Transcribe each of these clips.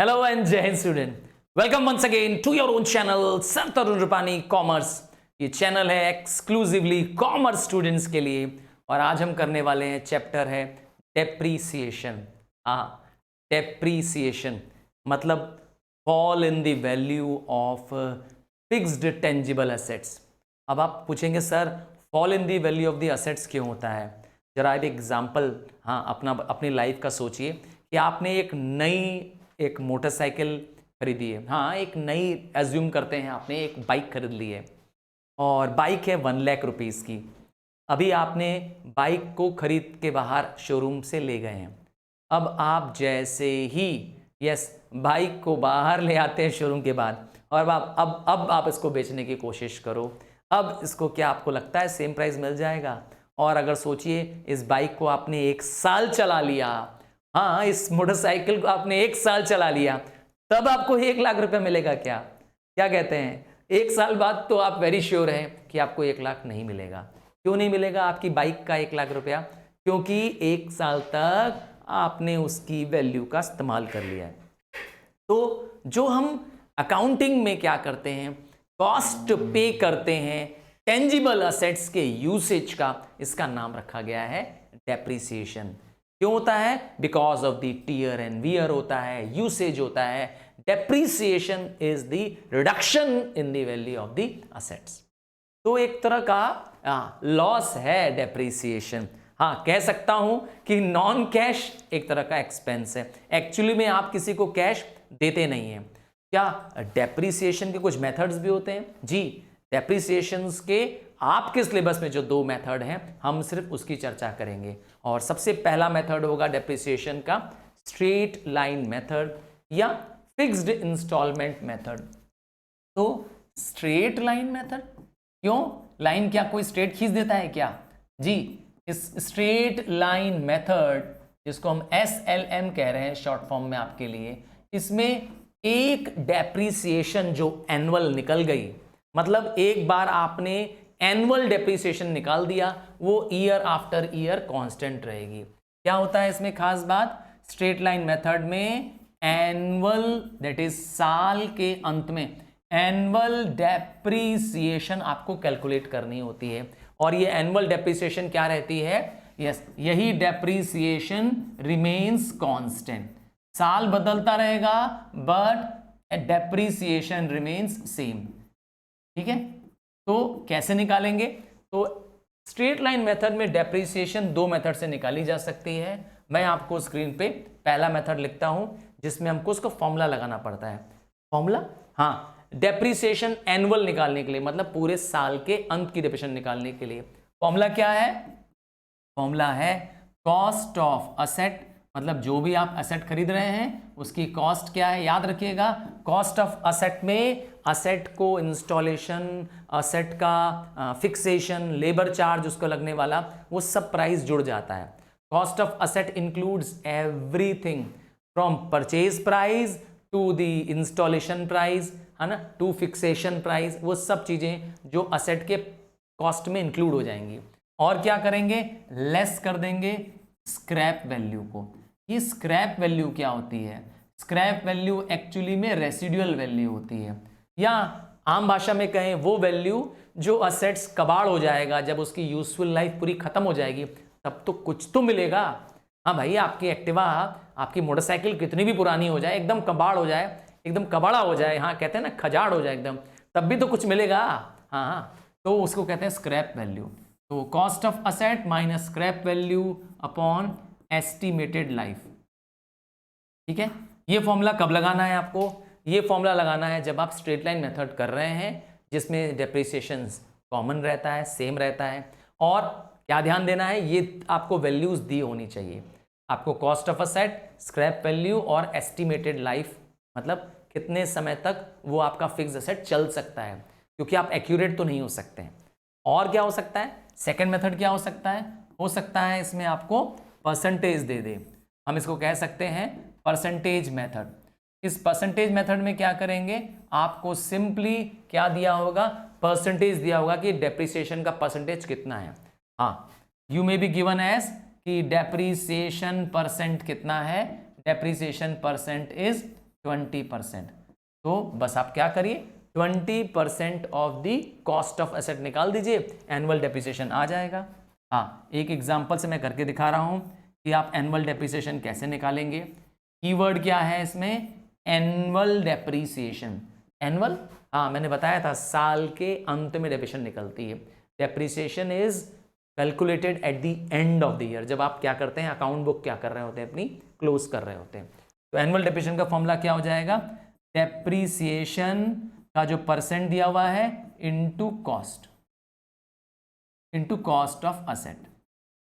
Hello and Jai Hind student. Welcome once again to your own channel Sir Tarun Rupani Commerce. ये channel है exclusively commerce students के लिए और आज हम करने वाले हैं चैप्टर है डेप्रीसिएशन। डेप्रीसिएशन मतलब fall in the value of fixed tangible assets. अब आप पूछेंगे sir fall in the value of the assets क्यों होता है? जरा एक एग्जांपल अपनी लाइफ का सोचिए कि आपने एक मोटरसाइकिल खरीदी है। एक नई एज्यूम करते हैं आपने एक बाइक खरीद ली है और बाइक है 1 लाख रुपीज़ की। अभी आपने बाइक को खरीद के बाहर शोरूम से ले गए हैं। अब आप जैसे ही बाइक को बाहर ले आते हैं शोरूम के बाद और अब आप इसको बेचने की कोशिश करो। अब इसको क्या आपको लगता है सेम प्राइस मिल जाएगा? और अगर सोचिए इस बाइक को आपने 1 साल चला लिया, इस मोटरसाइकिल को आपने 1 साल चला लिया, तब आपको 1 लाख रुपए मिलेगा क्या? क्या कहते हैं? 1 साल बाद तो आप वेरी श्योर हैं कि आपको 1 लाख नहीं मिलेगा। क्यों नहीं मिलेगा आपकी बाइक का 1 लाख रुपया? क्योंकि 1 साल तक आपने उसकी वैल्यू का इस्तेमाल कर लिया है। तो जो हम अकाउंटिंग में क्या करते हैं, कॉस्ट पे करते हैं टेंजिबल असेट्स के यूसेज का, इसका नाम रखा गया है डेप्रिसिएशन। क्यों होता है? Because of the tier and wear होता है, यूसेज होता है। Depreciation is the reduction in the value of the assets. तो एक तरह का लॉस है डेप्रिसिएशन। कह सकता हूं कि नॉन कैश एक तरह का एक्सपेंस है। एक्चुअली में आप किसी को कैश देते नहीं हैं। क्या डेप्रिसिएशन के कुछ मेथड्स भी होते हैं? जी, डेप्रिसिएशंस के आपके सिलेबस में जो 2 मेथड हैं हम सिर्फ उसकी चर्चा करेंगे। और सबसे पहला मेथड होगा डेप्रिसिएशन का स्ट्रेट लाइन मेथड या फिक्स्ड इंस्टॉलमेंट मेथड। तो स्ट्रेट लाइन मेथड क्यों? लाइन क्या कोई स्ट्रेट खींच देता है क्या? जी, इस स्ट्रेट लाइन मेथड जिसको हम SLM कह रहे हैं शॉर्ट फॉर्म में आपके लिए, इसमें एक डेप्रिसिएशन जो एनुअल निकल गई, मतलब एक बार आपने एनुअल डेप्रिसिएशन निकाल दिया, वो ईयर आफ्टर ईयर कांस्टेंट रहेगी। क्या होता है इसमें खास बात? स्ट्रेट लाइन मेथड में एनुअल दैट इज साल के अंत में एनुअल डेप्रिसिएशन आपको कैलकुलेट करनी होती है। और ये एनुअल डेप्रिसिएशन क्या रहती है? यही डेप्रिसिएशन रिमेन्स कांस्टेंट। साल बदलता रहेगा बट डेप्रिसिएशन रिमेन्स सेम। ठीक है, तो कैसे निकालेंगे? तो स्ट्रेट लाइन मेथड में डेप्रिसिएशन 2 मेथड से निकाली जा सकती है। मैं आपको स्क्रीन पे पहला मेथड लिखता हूं जिसमें हमको उसका फॉर्मूला लगाना पड़ता है। फॉर्मूला, डेप्रिसिएशन एनुअल निकालने के लिए, मतलब पूरे साल के अंत की डेप्रिसिएशन निकालने के लिए फॉर्मूला क्या है? फॉर्मूला है कॉस्ट ऑफ असेट, मतलब जो भी आप असेट खरीद रहे हैं उसकी कॉस्ट क्या है? याद रखिएगा, कॉस्ट ऑफ असेट में असेट को इंस्टॉलेशन, असेट का फिक्सेशन, लेबर चार्ज उसको लगने वाला, वो सब प्राइस जुड़ जाता है। Cost of asset includes everything from purchase price to the installation price, है ना, टू फिक्सेशन प्राइस, वो सब चीजें जो असेट के कॉस्ट में इंक्लूड हो जाएंगी। और क्या करेंगे? लेस कर देंगे स्क्रैप वैल्यू को। ये स्क्रैप वैल्यू क्या होती है? स्क्रैप वैल्यू एक्चुअली में रेसिडुअल वैल्यू होती है, या आम भाषा में कहें वो वैल्यू जो असेट्स कबाड़ हो जाएगा, जब उसकी यूजफुल लाइफ पूरी खत्म हो जाएगी तब तो कुछ तो मिलेगा। भाई, आपकी एक्टिवा, आपकी मोटरसाइकिल कितनी भी पुरानी हो जाए, एकदम कबाड़ हो जाए, एकदम कबाड़ा हो जाए, कहते हैं ना खजाड़ हो जाए एकदम, तब भी तो कुछ मिलेगा। तो उसको कहते हैं स्क्रैप वैल्यू। तो cost of asset minus scrap value upon estimated life. ठीक है, ये फॉर्मूला कब लगाना है आपको? ये फॉर्मूला लगाना है जब आप स्ट्रेट लाइन मेथड कर रहे हैं जिसमें डेप्रिसिएशन कॉमन रहता है, सेम रहता है। और क्या ध्यान देना है, ये आपको वैल्यूज दी होनी चाहिए। आपको cost of asset, scrap value और एस्टिमेटेड लाइफ, मतलब कितने समय तक वो आपका फिक्स असेट चल सकता है, क्योंकि आप एक्यूरेट तो नहीं हो सकते हैं। और क्या हो सकता है? सेकेंड मेथड क्या हो सकता है? हो सकता है इसमें आपको परसेंटेज दे दे, हम इसको कह सकते हैं परसेंटेज मेथड। इस परसेंटेज मेथड में क्या करेंगे? आपको सिंपली क्या दिया होगा? परसेंटेज दिया होगा कि डेप्रिसिएशन का परसेंटेज कितना है। You may be given as कि डेप्रिसिएशन परसेंट कितना है? Depreciation percent is 20%। तो बस आप क्या करिए, 20% of the cost of asset निकाल दीजिए, एनुअल डेप्रिसिएशन आ जाएगा। हाँ, एक एग्जांपल से मैं करके दिखा रहा हूँ कि आप एनुअल डेप्रिसिएशन कैसे निकालेंगे। कीवर्ड क्या है इसमें, एनुअल डेप्रिसिएशन। एनुअल, हाँ मैंने बताया था साल के अंत में डेप्रिसिएशन निकलती है। Depreciation is calculated at the end of the year, जब आप क्या करते हैं, अकाउंट बुक क्या कर रहे होते हैं, अपनी क्लोज कर रहे होते हैं। तो एनुअल डेप्रिसिएशन का फॉर्मूला क्या हो जाएगा, डेप्रिसिएशन का जो परसेंट दिया हुआ है इनटू कॉस्ट ऑफ असेट,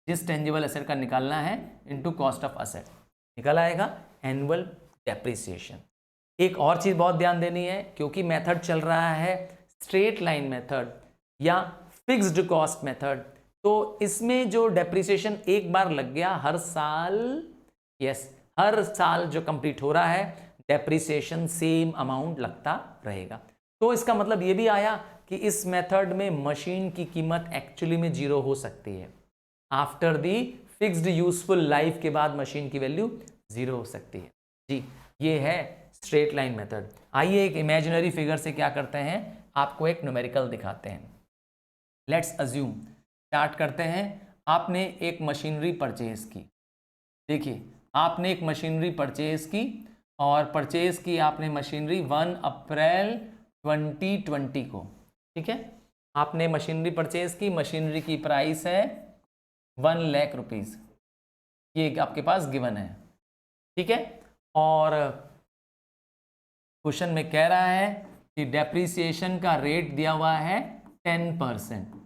जिस टेंजिबल एसेट का निकालना है इनटू कॉस्ट ऑफ असेट, निकल आएगा एनुअल डेप्रिसिएशन। एक और चीज बहुत ध्यान देनी है, क्योंकि मेथड चल रहा है स्ट्रेट लाइन मेथड या फिक्स्ड कॉस्ट मेथड, तो इसमें जो डेप्रिसिएशन एक बार लग गया हर साल, यस हर साल जो कंप्लीट हो रहा है डेप्रिसिएशन सेम अमाउंट लगता रहेगा। तो इसका मतलब ये भी आया कि इस मेथड में मशीन की कीमत एक्चुअली में 0 हो सकती है। After the fixed useful life के बाद मशीन की वैल्यू 0 हो सकती है। जी, ये है स्ट्रेट लाइन मेथड। आइए एक इमेजिनरी फिगर से क्या करते हैं, आपको एक न्यूमेरिकल दिखाते हैं। लेट्स अज्यूम, स्टार्ट करते हैं। आपने एक मशीनरी परचेज की, देखिए आपने एक मशीनरी परचेज की और परचेज की आपने मशीनरी 1 अप्रैल 2020 को, ठीक है। आपने मशीनरी परचेज की, मशीनरी की प्राइस है 1 लाख रुपीज़, ये आपके पास गिवन है, ठीक है। और क्वेश्चन में कह रहा है कि डेप्रिसिएशन का रेट दिया हुआ है 10%,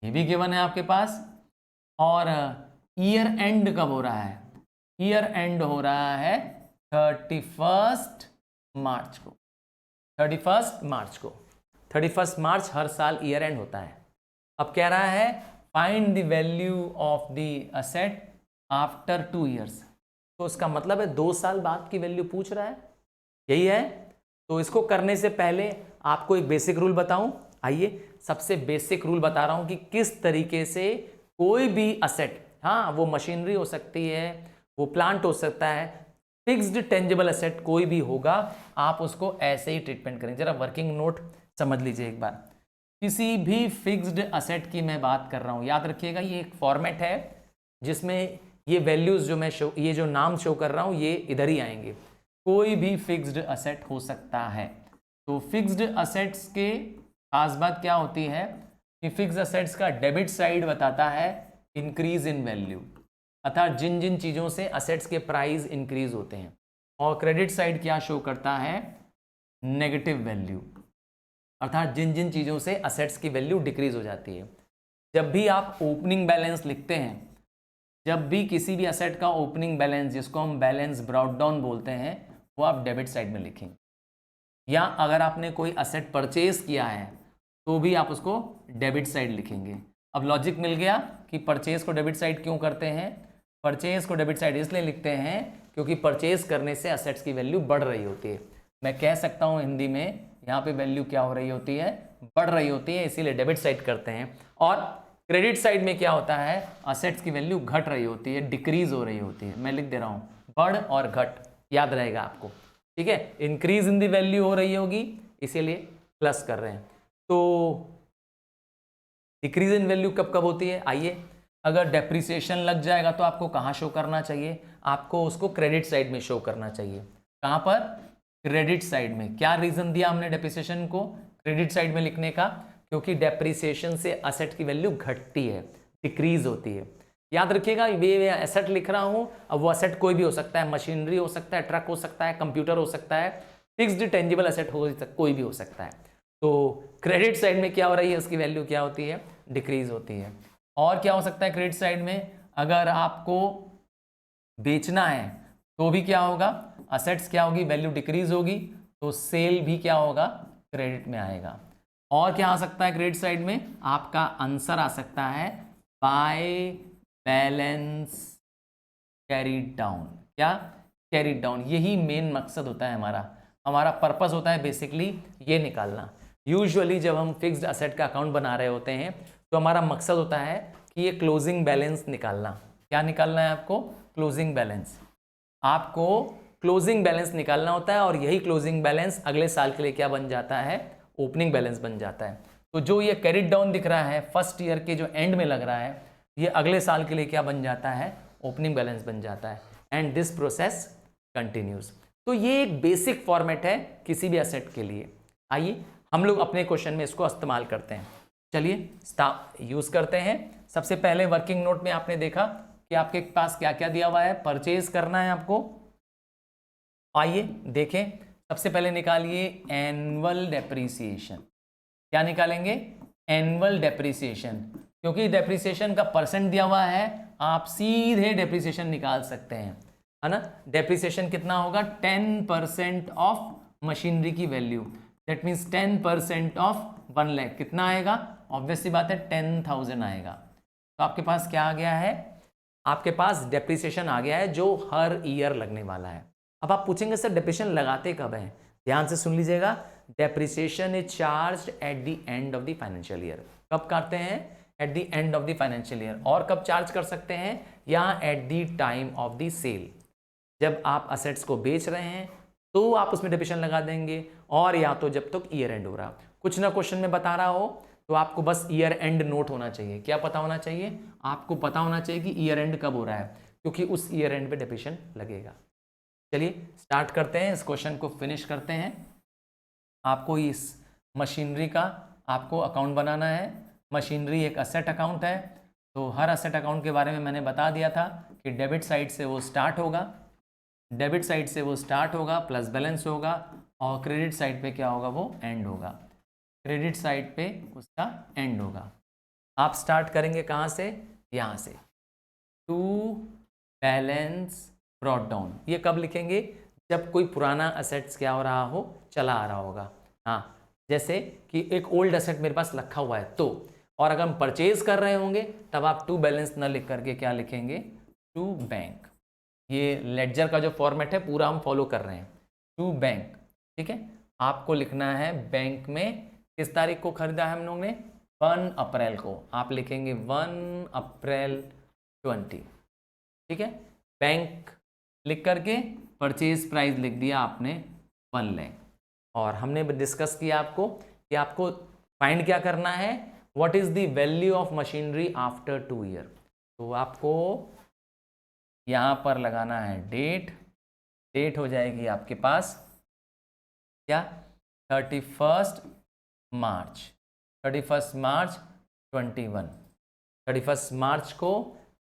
ये भी गिवन है आपके पास। और ईयर एंड कब हो रहा है, ईयर एंड हो रहा है 31 मार्च को। 31 मार्च हर साल ईयर एंड होता है। अब कह रहा है find the value of the asset after 2 years, तो इसका मतलब है 2 साल बाद की वैल्यू पूछ रहा है, यही है। तो इसको करने से पहले आपको एक बेसिक रूल बताऊं। आइए सबसे बेसिक रूल बता रहा हूं कि किस तरीके से कोई भी असेट, हाँ वो मशीनरी हो सकती है, वो प्लांट हो सकता है, फिक्स्ड टेंजिबल असेट कोई भी होगा, आप उसको ऐसे ही ट्रीटमेंट करें। जरा वर्किंग नोट समझ लीजिए एक बार। किसी भी फिक्स्ड असेट की मैं बात कर रहा हूं, याद रखिएगा ये एक फॉर्मेट है जिसमें ये वैल्यूज जो मैं ये जो नाम शो कर रहा हूं ये इधर ही आएंगे। कोई भी फिक्स्ड असेट हो सकता है। तो फिक्स्ड असेट्स के खास बात क्या होती है कि फिक्स्ड असेट्स का डेबिट साइड बताता है इंक्रीज इन वैल्यू, अर्थात जिन जिन चीज़ों से असेट्स के प्राइस इंक्रीज होते हैं, और क्रेडिट साइड क्या शो करता है, नेगेटिव वैल्यू, अर्थात जिन जिन चीज़ों से असेट्स की वैल्यू डिक्रीज हो जाती है। जब भी आप ओपनिंग बैलेंस लिखते हैं, जब भी किसी भी असेट का ओपनिंग बैलेंस, जिसको हम बैलेंस ब्रॉट डाउन बोलते हैं, वो आप डेबिट साइड में लिखेंगे। या अगर आपने कोई असेट परचेज किया है तो भी आप उसको डेबिट साइड लिखेंगे। अब लॉजिक मिल गया कि परचेज को डेबिट साइड क्यों करते हैं। परचेज को डेबिट साइड इसलिए लिखते हैं क्योंकि परचेज करने से असेट्स की वैल्यू बढ़ रही होती है। मैं कह सकता हूँ हिंदी में, यहाँ पे वैल्यू क्या हो रही होती है, बढ़ रही होती है, इसीलिए डेबिट साइड करते हैं। और क्रेडिट साइड में क्या होता है, असेट्स की वैल्यू घट रही होती है, डिक्रीज हो रही होती है। मैं लिख दे रहा हूँ, बढ़ और घट, याद रहेगा आपको, ठीक है। इंक्रीज इन दी वैल्यू हो रही होगी, इसीलिए प्लस कर रहे हैं। तो डिक्रीज इन वैल्यू कब कब होती है, आइए, अगर डेप्रिसिएशन लग जाएगा तो आपको कहाँ शो करना चाहिए, आपको उसको क्रेडिट साइड में शो करना चाहिए। कहाँ पर, क्रेडिट साइड में। क्या रीजन दिया हमने डेप्रिसिएशन को क्रेडिट साइड में लिखने का, क्योंकि डेप्रिसिएशन से असेट की वैल्यू घटती है, डिक्रीज होती है। याद रखिएगा, ये एसेट लिख रहा हूं, अब वो एसेट कोई भी हो सकता है, मशीनरी हो सकता है, ट्रक हो सकता है, कंप्यूटर हो सकता है, फिक्स्ड टेंजिबल एसेट हो कोई भी हो सकता है। तो क्रेडिट साइड में क्या हो रही है, उसकी वैल्यू क्या होती है, डिक्रीज होती है। और क्या हो सकता है क्रेडिट साइड में, अगर आपको बेचना है तो भी क्या होगा, असेट्स क्या होगी, वैल्यू डिक्रीज होगी, तो सेल भी क्या होगा, क्रेडिट में आएगा। और क्या आ सकता है क्रेडिट साइड में, आपका आंसर आ सकता है बाय बैलेंस कैरीड डाउन। क्या, कैरीड डाउन, यही मेन मकसद होता है हमारा पर्पस होता है बेसिकली ये निकालना। यूजुअली जब हम फिक्स्ड असेट का अकाउंट बना रहे होते हैं तो हमारा मकसद होता है कि ये क्लोजिंग बैलेंस निकालना। क्या निकालना है आपको, क्लोजिंग बैलेंस। आपको क्लोजिंग बैलेंस निकालना होता है और यही क्लोजिंग बैलेंस अगले साल के लिए क्या बन जाता है, ओपनिंग बैलेंस बन जाता है। तो जो ये कैरिड डाउन दिख रहा है फर्स्ट ईयर के जो एंड में लग रहा है, ये अगले साल के लिए क्या बन जाता है, ओपनिंग बैलेंस बन जाता है। And this process continues. तो ये एक बेसिक फॉर्मेट है किसी भी एसेट के लिए। आइए हम लोग अपने क्वेश्चन में इसको इस्तेमाल करते हैं। चलिए यूज करते हैं। सबसे पहले वर्किंग नोट में आपने देखा कि आपके पास क्या क्या दिया हुआ है, परचेज करना है आपको। आइए देखें, सबसे पहले निकालिए एनुअल डेप्रीसिएशन। क्या निकालेंगे, एनुअल डेप्रीसिएशन, क्योंकि डेप्रीसिएशन का परसेंट दिया हुआ है, आप सीधे डेप्रीसिएशन निकाल सकते हैं, है ना। डेप्रीसिएशन कितना होगा, 10% ऑफ मशीनरी की value, that means 10% of 1 lakh कितना आएगा, ऑब्वियस सी बात है 10,000 आएगा। तो आपके पास क्या आ गया है, आपके पास डेप्रीसिएशन आ गया है जो हर ईयर लगने वाला है। अब आप पूछेंगे सर डेप्रीसिएशन लगाते कब हैं, ध्यान से सुन लीजिएगा। Depreciation is charged at the end of the financial year. कब करते हैं, at the end of the financial year. और कब चार्ज कर सकते हैं, यहाँ at the time of the sale, जब आप असेट्स को बेच रहे हैं तो आप उसमें डेप्रीसिएशन लगा देंगे, और या तो जब तक ईयर एंड हो रहा। कुछ ना क्वेश्चन में बता रहा हो तो आपको बस ईयर एंड नोट होना चाहिए। क्या पता होना चाहिए, आपको पता होना चाहिए कि ईयर एंड कब हो रहा है, क्योंकि उस ईयर एंड पे डेप्रीसिएशन लगेगा। चलिए स्टार्ट करते हैं, इस क्वेश्चन को फिनिश करते हैं। आपको इस मशीनरी का आपको अकाउंट बनाना है। मशीनरी एक असेट अकाउंट है, तो हर असेट अकाउंट के बारे में मैंने बता दिया था कि डेबिट साइड से वो स्टार्ट होगा, डेबिट साइड से वो स्टार्ट होगा, प्लस बैलेंस होगा, और क्रेडिट साइड पे क्या होगा, वो एंड होगा, क्रेडिट साइड पे उसका एंड होगा। आप स्टार्ट करेंगे कहाँ से, यहाँ से, टू बैलेंस ब्रॉट डाउन। ये कब लिखेंगे, जब कोई पुराना असेट्स क्या हो रहा हो, चला आ रहा होगा। हाँ, जैसे कि एक ओल्ड असेट मेरे पास रखा हुआ है तो, और अगर हम परचेज कर रहे होंगे तब आप टू बैलेंस न लिख करके क्या लिखेंगे, टू बैंक। ये लेडजर का जो फॉर्मेट है पूरा हम फॉलो कर रहे हैं, टू बैंक, ठीक है। आपको लिखना है बैंक में किस तारीख को खरीदा है हम लोग ने, 1 अप्रैल को, आप लिखेंगे 1 अप्रैल 20, ठीक है। बैंक लिख करके परचेज प्राइस लिख दिया आपने 1 लाख, और हमने डिस्कस किया आपको कि आपको फाइंड क्या करना है, what is the value of machinery after 2 year. तो आपको यहाँ पर लगाना है डेट, डेट हो जाएगी आपके पास क्या, 31 मार्च 31 मार्च 21, 31 मार्च को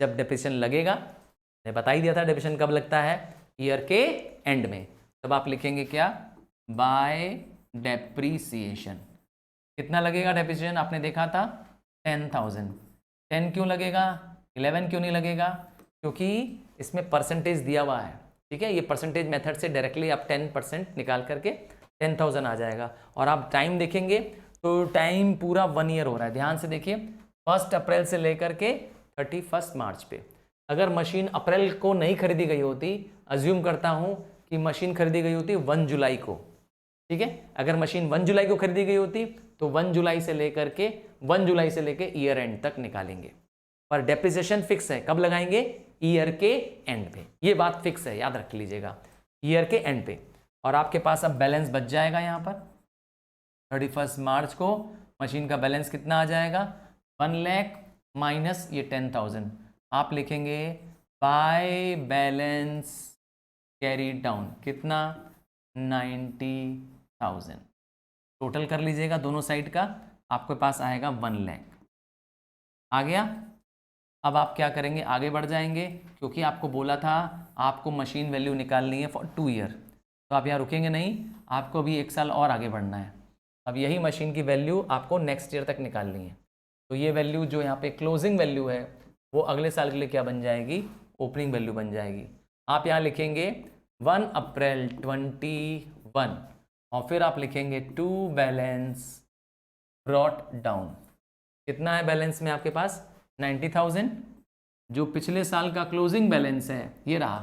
जब डेप्रीसिएशन लगेगा, मैंने बता ही दिया था डेप्रीसिएशन कब लगता है, ईयर के एंड में, तब आप लिखेंगे क्या, बाय डेप्रीसिएशन। कितना लगेगा डेप्रीसिएशन, आपने देखा था 10,000। 10 क्यों लगेगा, 11 क्यों नहीं लगेगा, क्योंकि इसमें परसेंटेज दिया हुआ है, ठीक है। ये परसेंटेज मेथड से डायरेक्टली आप 10% निकाल करके 10,000 आ जाएगा। और आप टाइम देखेंगे तो टाइम पूरा 1 ईयर हो रहा है, ध्यान से देखिए, 1 अप्रैल से लेकर के 31 मार्च पे। अगर मशीन अप्रैल को नहीं खरीदी गई होती, अज्यूम करता हूं कि मशीन खरीदी गई होती 1 जुलाई को, ठीक है। अगर मशीन 1 जुलाई को खरीदी गई होती तो 1 जुलाई से लेकर के ईयर एंड तक निकालेंगे। पर डेप्रिसिएशन फिक्स है, कब लगाएंगे, ईयर के एंड पे। ये बात फिक्स है, याद रख लीजिएगा, ईयर के एंड पे। और आपके पास अब बैलेंस बच जाएगा, यहाँ पर 31 मार्च को मशीन का बैलेंस कितना आ जाएगा, 1 लाख माइनस ये 10,000, आप लिखेंगे बाय बैलेंस कैरी डाउन कितना, 90,000। टोटल कर लीजिएगा दोनों साइड का, आपके पास आएगा 1 लाख। आ गया। अब आप क्या करेंगे, आगे बढ़ जाएंगे, क्योंकि आपको बोला था आपको मशीन वैल्यू निकालनी है फॉर 2 ईयर, तो आप यहाँ रुकेंगे नहीं, आपको भी 1 साल और आगे बढ़ना है। अब यही मशीन की वैल्यू आपको नेक्स्ट ईयर तक निकालनी है, तो ये वैल्यू जो यहाँ पे क्लोजिंग वैल्यू है वो अगले साल के लिए क्या बन जाएगी, ओपनिंग वैल्यू बन जाएगी। आप यहाँ लिखेंगे 1 अप्रैल 21, और फिर आप लिखेंगे टू बैलेंस ब्रॉट डाउन। कितना है बैलेंस में आपके पास, 90,000। जो पिछले साल का क्लोजिंग बैलेंस है ये रहा,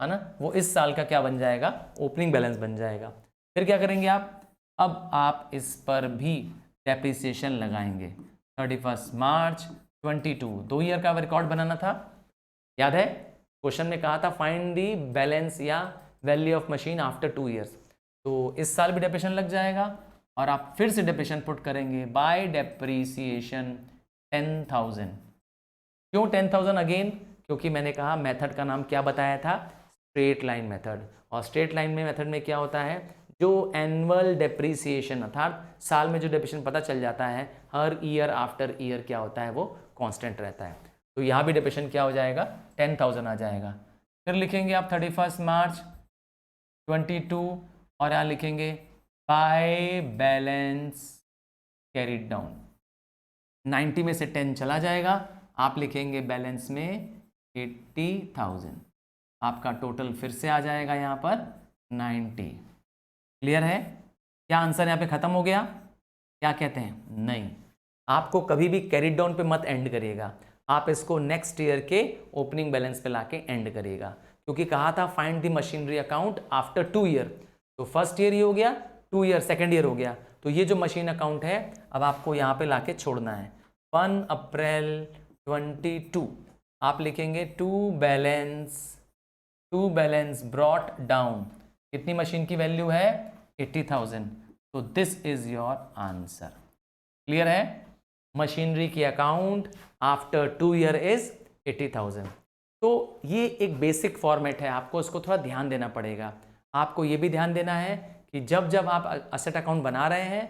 है ना, वो इस साल का क्या बन जाएगा, ओपनिंग बैलेंस बन जाएगा। फिर क्या करेंगे आप, अब आप इस पर भी डेप्रिसिएशन लगाएंगे। 31 मार्च 22, 2 ईयर का रिकॉर्ड बनाना था, याद है क्वेश्चन में कहा था फाइंड दी बैलेंस या value of machine after 2 years. तो इस साल भी डेप्रिसिएशन लग जाएगा और आप फिर से डेप्रिसिएशन पुट करेंगे बाय डेप्रिसिएशन 10,000। क्यों 10,000 अगेन? क्योंकि मैंने कहा मेथड का नाम क्या बताया था, स्ट्रेट लाइन मेथड। और स्ट्रेट लाइन में मेथड में क्या होता है, जो एनुअल डेप्रिसिएशन अर्थात साल में जो डेप्रिसिएशन पता चल जाता है हर ईयर आफ्टर ईयर क्या होता है वो कांस्टेंट रहता है। तो यहाँ भी डेप्रिसिएशन क्या हो जाएगा, 10,000 आ जाएगा। फिर लिखेंगे आप 31 मार्च 22 और यहाँ लिखेंगे बाय बैलेंस कैरिड डाउन। 90 में से 10 चला जाएगा, आप लिखेंगे बैलेंस में 80,000। आपका टोटल फिर से आ जाएगा यहाँ पर 90। क्लियर है? क्या आंसर यहाँ पे खत्म हो गया? क्या कहते हैं? नहीं, आपको कभी भी कैरिड डाउन पे मत एंड करिएगा, आप इसको नेक्स्ट ईयर के ओपनिंग बैलेंस पे लाके एंड करिएगा। क्योंकि कहा था find the machinery account after 2 year, तो फर्स्ट ईयर ही हो गया, 2 ईयर सेकेंड ईयर हो गया, तो ये जो मशीन अकाउंट है अब आपको यहाँ पे लाके छोड़ना है। 1 अप्रैल 22 आप लिखेंगे टू बैलेंस ब्रॉट डाउन। कितनी मशीन की वैल्यू है? 80,000। तो this is your answer. Clear है? मशीनरी की अकाउंट आफ्टर 2 ईयर इज 80,000। तो ये एक बेसिक फॉर्मेट है, आपको इसको थोड़ा ध्यान देना पड़ेगा। आपको ये भी ध्यान देना है कि जब जब आप असेट अकाउंट बना रहे हैं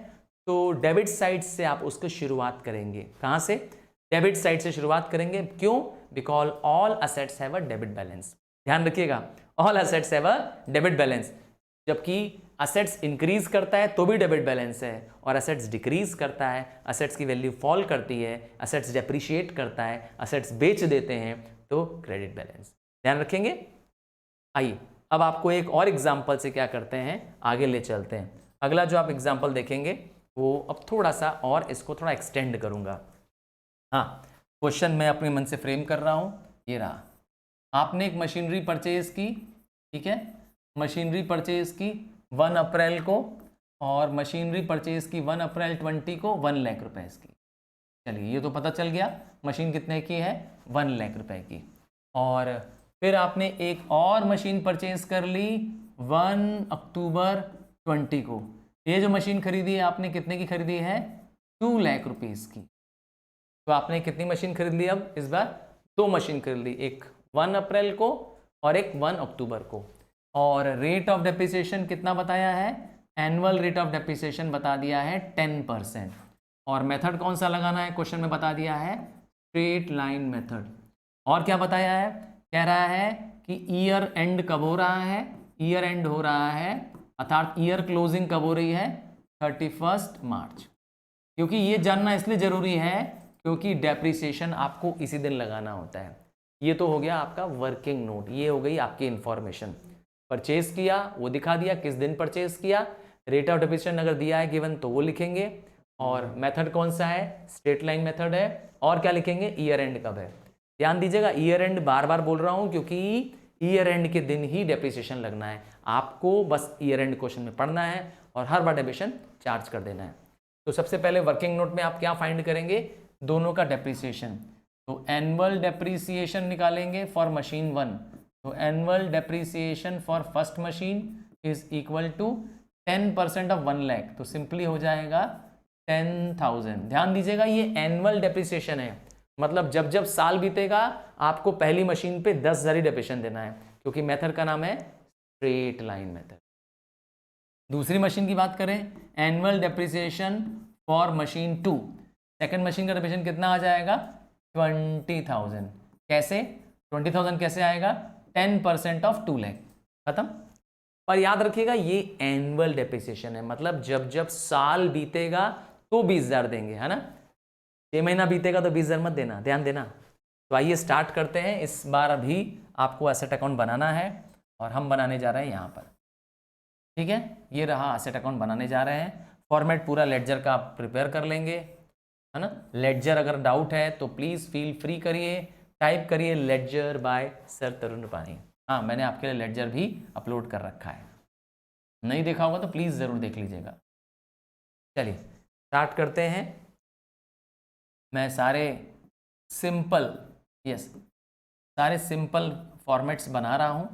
तो डेबिट साइड से आप उसको शुरुआत करेंगे। कहाँ से? डेबिट साइड से शुरुआत करेंगे। क्यों? Because all assets have a debit balance. ध्यान रखिएगा, all assets have a debit balance. जबकि असेट्स इंक्रीज करता है तो भी डेबिट बैलेंस है, और असेट्स डिक्रीज करता है, असेट्स की वैल्यू फॉल करती है, असेट्स डेप्रिशिएट करता है, असेट्स बेच देते हैं तो क्रेडिट बैलेंस। ध्यान रखेंगे। आइए अब आपको एक और एग्जांपल से क्या करते हैं, आगे ले चलते हैं। अगला जो आप एग्जांपल देखेंगे वो अब थोड़ा सा और इसको थोड़ा एक्सटेंड करूंगा। हाँ, क्वेश्चन मैं अपने मन से फ्रेम कर रहा हूँ। ये रहा, आपने एक मशीनरी परचेज की, ठीक है, मशीनरी परचेज की 1 अप्रैल को, और मशीनरी परचेज की 1 अप्रैल 20 को 1 लाख रुपए की। चलिए ये तो पता चल गया मशीन कितने की है, 1 लाख रुपए की। और फिर आपने एक और मशीन परचेज कर ली 1 अक्टूबर 20 को। ये जो मशीन खरीदी है आपने कितने की खरीदी है, 2 लाख रुपीस की। तो आपने कितनी मशीन खरीद ली? अब इस बार 2 मशीन खरीद ली, एक 1 अप्रैल को और एक 1 अक्टूबर को। और रेट ऑफ डेप्रिसिएशन कितना बताया है, एनुअल रेट ऑफ डेप्रिसिएशन बता दिया है 10%। और मेथड कौन सा लगाना है क्वेश्चन में बता दिया है, स्ट्रेट लाइन मेथड। और क्या बताया है, कह रहा है कि ईयर एंड कब हो रहा है, ईयर एंड हो रहा है अर्थात ईयर क्लोजिंग कब हो रही है, 31 मार्च। क्योंकि ये जानना इसलिए जरूरी है क्योंकि डेप्रिसिएशन आपको इसी दिन लगाना होता है। ये तो हो गया आपका वर्किंग नोट, ये हो गई आपकी इंफॉर्मेशन। परचेज किया वो दिखा दिया, किस दिन परचेज किया, रेट ऑफ डेप्रिसिएशन अगर दिया है गिवन तो वो लिखेंगे, और मेथड कौन सा है, स्ट्रेट लाइन मेथड है। और क्या लिखेंगे, ईयर एंड कब है। ध्यान दीजिएगा, ईयर एंड बार बार बोल रहा हूं क्योंकि ईयर एंड के दिन ही डेप्रिसिएशन लगना है। आपको बस ईयर एंड क्वेश्चन में पढ़ना है और हर बार डेप्रिसिएशन चार्ज कर देना है। तो सबसे पहले वर्किंग नोट में आप क्या फाइंड करेंगे, दोनों का डेप्रिसिएशन। तो एनुअल डेप्रिसिएशन निकालेंगे फॉर मशीन 1। तो annual depreciation for first machine is equal to 10% of 1 lakh, तो सिंपली हो जाएगा 10,000। ध्यान दीजिएगा ये एनुअल डेप्रिसिएशन है, मतलब जब जब साल बीतेगा आपको पहली मशीन पे 10,000 ही डेप्रिसिएशन देना है, क्योंकि मेथड का नाम है स्ट्रेट लाइन मेथड। दूसरी मशीन की बात करें, annual depreciation for machine 2, second machine का डेप्रिसिएशन कितना आ जाएगा, 20,000। कैसे 20,000 कैसे आएगा, 10% ऑफ 2 लाख, खत्म। और याद रखिएगा ये एनुअल डेप्रिसिएशन है, मतलब जब जब साल बीतेगा तो 20,000 देंगे, है ना। 6 महीना बीतेगा तो 20,000 मत देना, ध्यान देना। तो आइए स्टार्ट करते हैं। इस बार अभी आपको एसेट अकाउंट बनाना है और हम बनाने जा रहे हैं यहाँ पर, ठीक है। ये रहा एसेट अकाउंट बनाने जा रहे हैं। फॉर्मेट पूरा लेडजर का आप प्रिपेयर कर लेंगे, है ना। लेडजर अगर डाउट है तो प्लीज़ फील फ्री करिए, टाइप करिए लेडजर बाय सर तरुण रूपानी। हाँ, मैंने आपके लिए लेडजर भी अपलोड कर रखा है, नहीं देखा होगा तो प्लीज़ ज़रूर देख लीजिएगा। चलिए स्टार्ट करते हैं। मैं सारे सिंपल फॉर्मेट्स बना रहा हूँ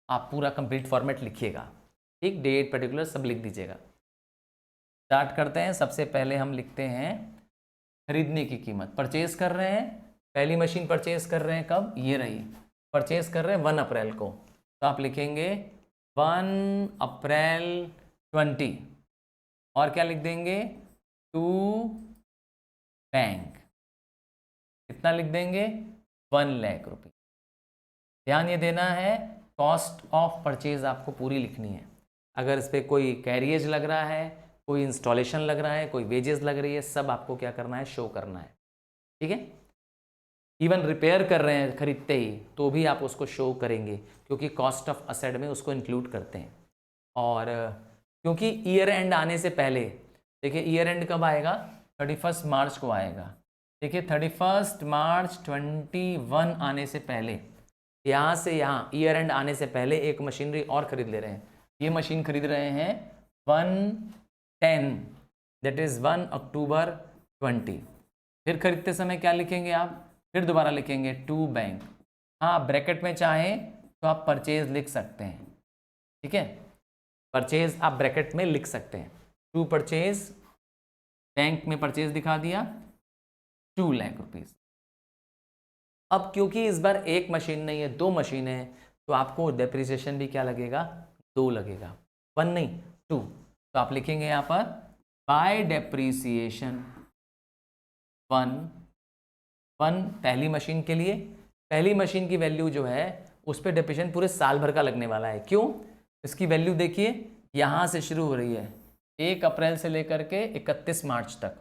आप पूरा कंप्लीट फॉर्मेट लिखिएगा, ठीक, डेट पर्टिकुलर सब लिख दीजिएगा। स्टार्ट करते हैं। सबसे पहले हम लिखते हैं खरीदने की कीमत। परचेज कर रहे हैं, पहली मशीन परचेज कर रहे हैं कब, ये रही, परचेज कर रहे हैं 1 अप्रैल को, तो आप लिखेंगे 1 अप्रैल 20 और क्या लिख देंगे, टू बैंक, कितना लिख देंगे, 1 लाख रुपये। ध्यान ये देना है, कॉस्ट ऑफ परचेज आपको पूरी लिखनी है। अगर इस पर कोई कैरियज लग रहा है, कोई इंस्टॉलेशन लग रहा है, कोई वेजेस लग रही है, सब आपको क्या करना है, शो करना है, ठीक है। इवन रिपेयर कर रहे हैं खरीदते ही तो भी आप उसको शो करेंगे, क्योंकि कॉस्ट ऑफ असेट में उसको इंक्लूड करते हैं। और क्योंकि ईयर एंड आने से पहले, देखिए ईयर एंड कब आएगा, 31 मार्च को आएगा। देखिए 31 मार्च 21 आने से पहले, यहाँ से यहाँ ईयर एंड आने से पहले एक मशीनरी और खरीद ले रहे हैं। ये मशीन खरीद रहे हैं 1/10, दैट इज़ 1 अक्टूबर 20। फिर खरीदते समय क्या लिखेंगे आप, फिर दोबारा लिखेंगे टू बैंक। हाँ, ब्रैकेट में चाहें तो आप परचेज लिख सकते हैं, ठीक है, परचेज आप ब्रैकेट में लिख सकते हैं। टू परचेज, बैंक में परचेज दिखा दिया, 2 लाख रुपीज़। अब क्योंकि इस बार एक मशीन नहीं है, 2 मशीन है, तो आपको डेप्रिसिएशन भी क्या लगेगा, 2 लगेगा, 1 नहीं 2। तो आप लिखेंगे यहाँ पर बाय डेप्रिसिएशन 1 पहली मशीन के लिए। पहली मशीन की वैल्यू जो है उस पर डेप्रिसिएशन पूरे साल भर का लगने वाला है। क्यों, इसकी वैल्यू देखिए यहाँ से शुरू हो रही है 1 अप्रैल से लेकर के 31 मार्च तक,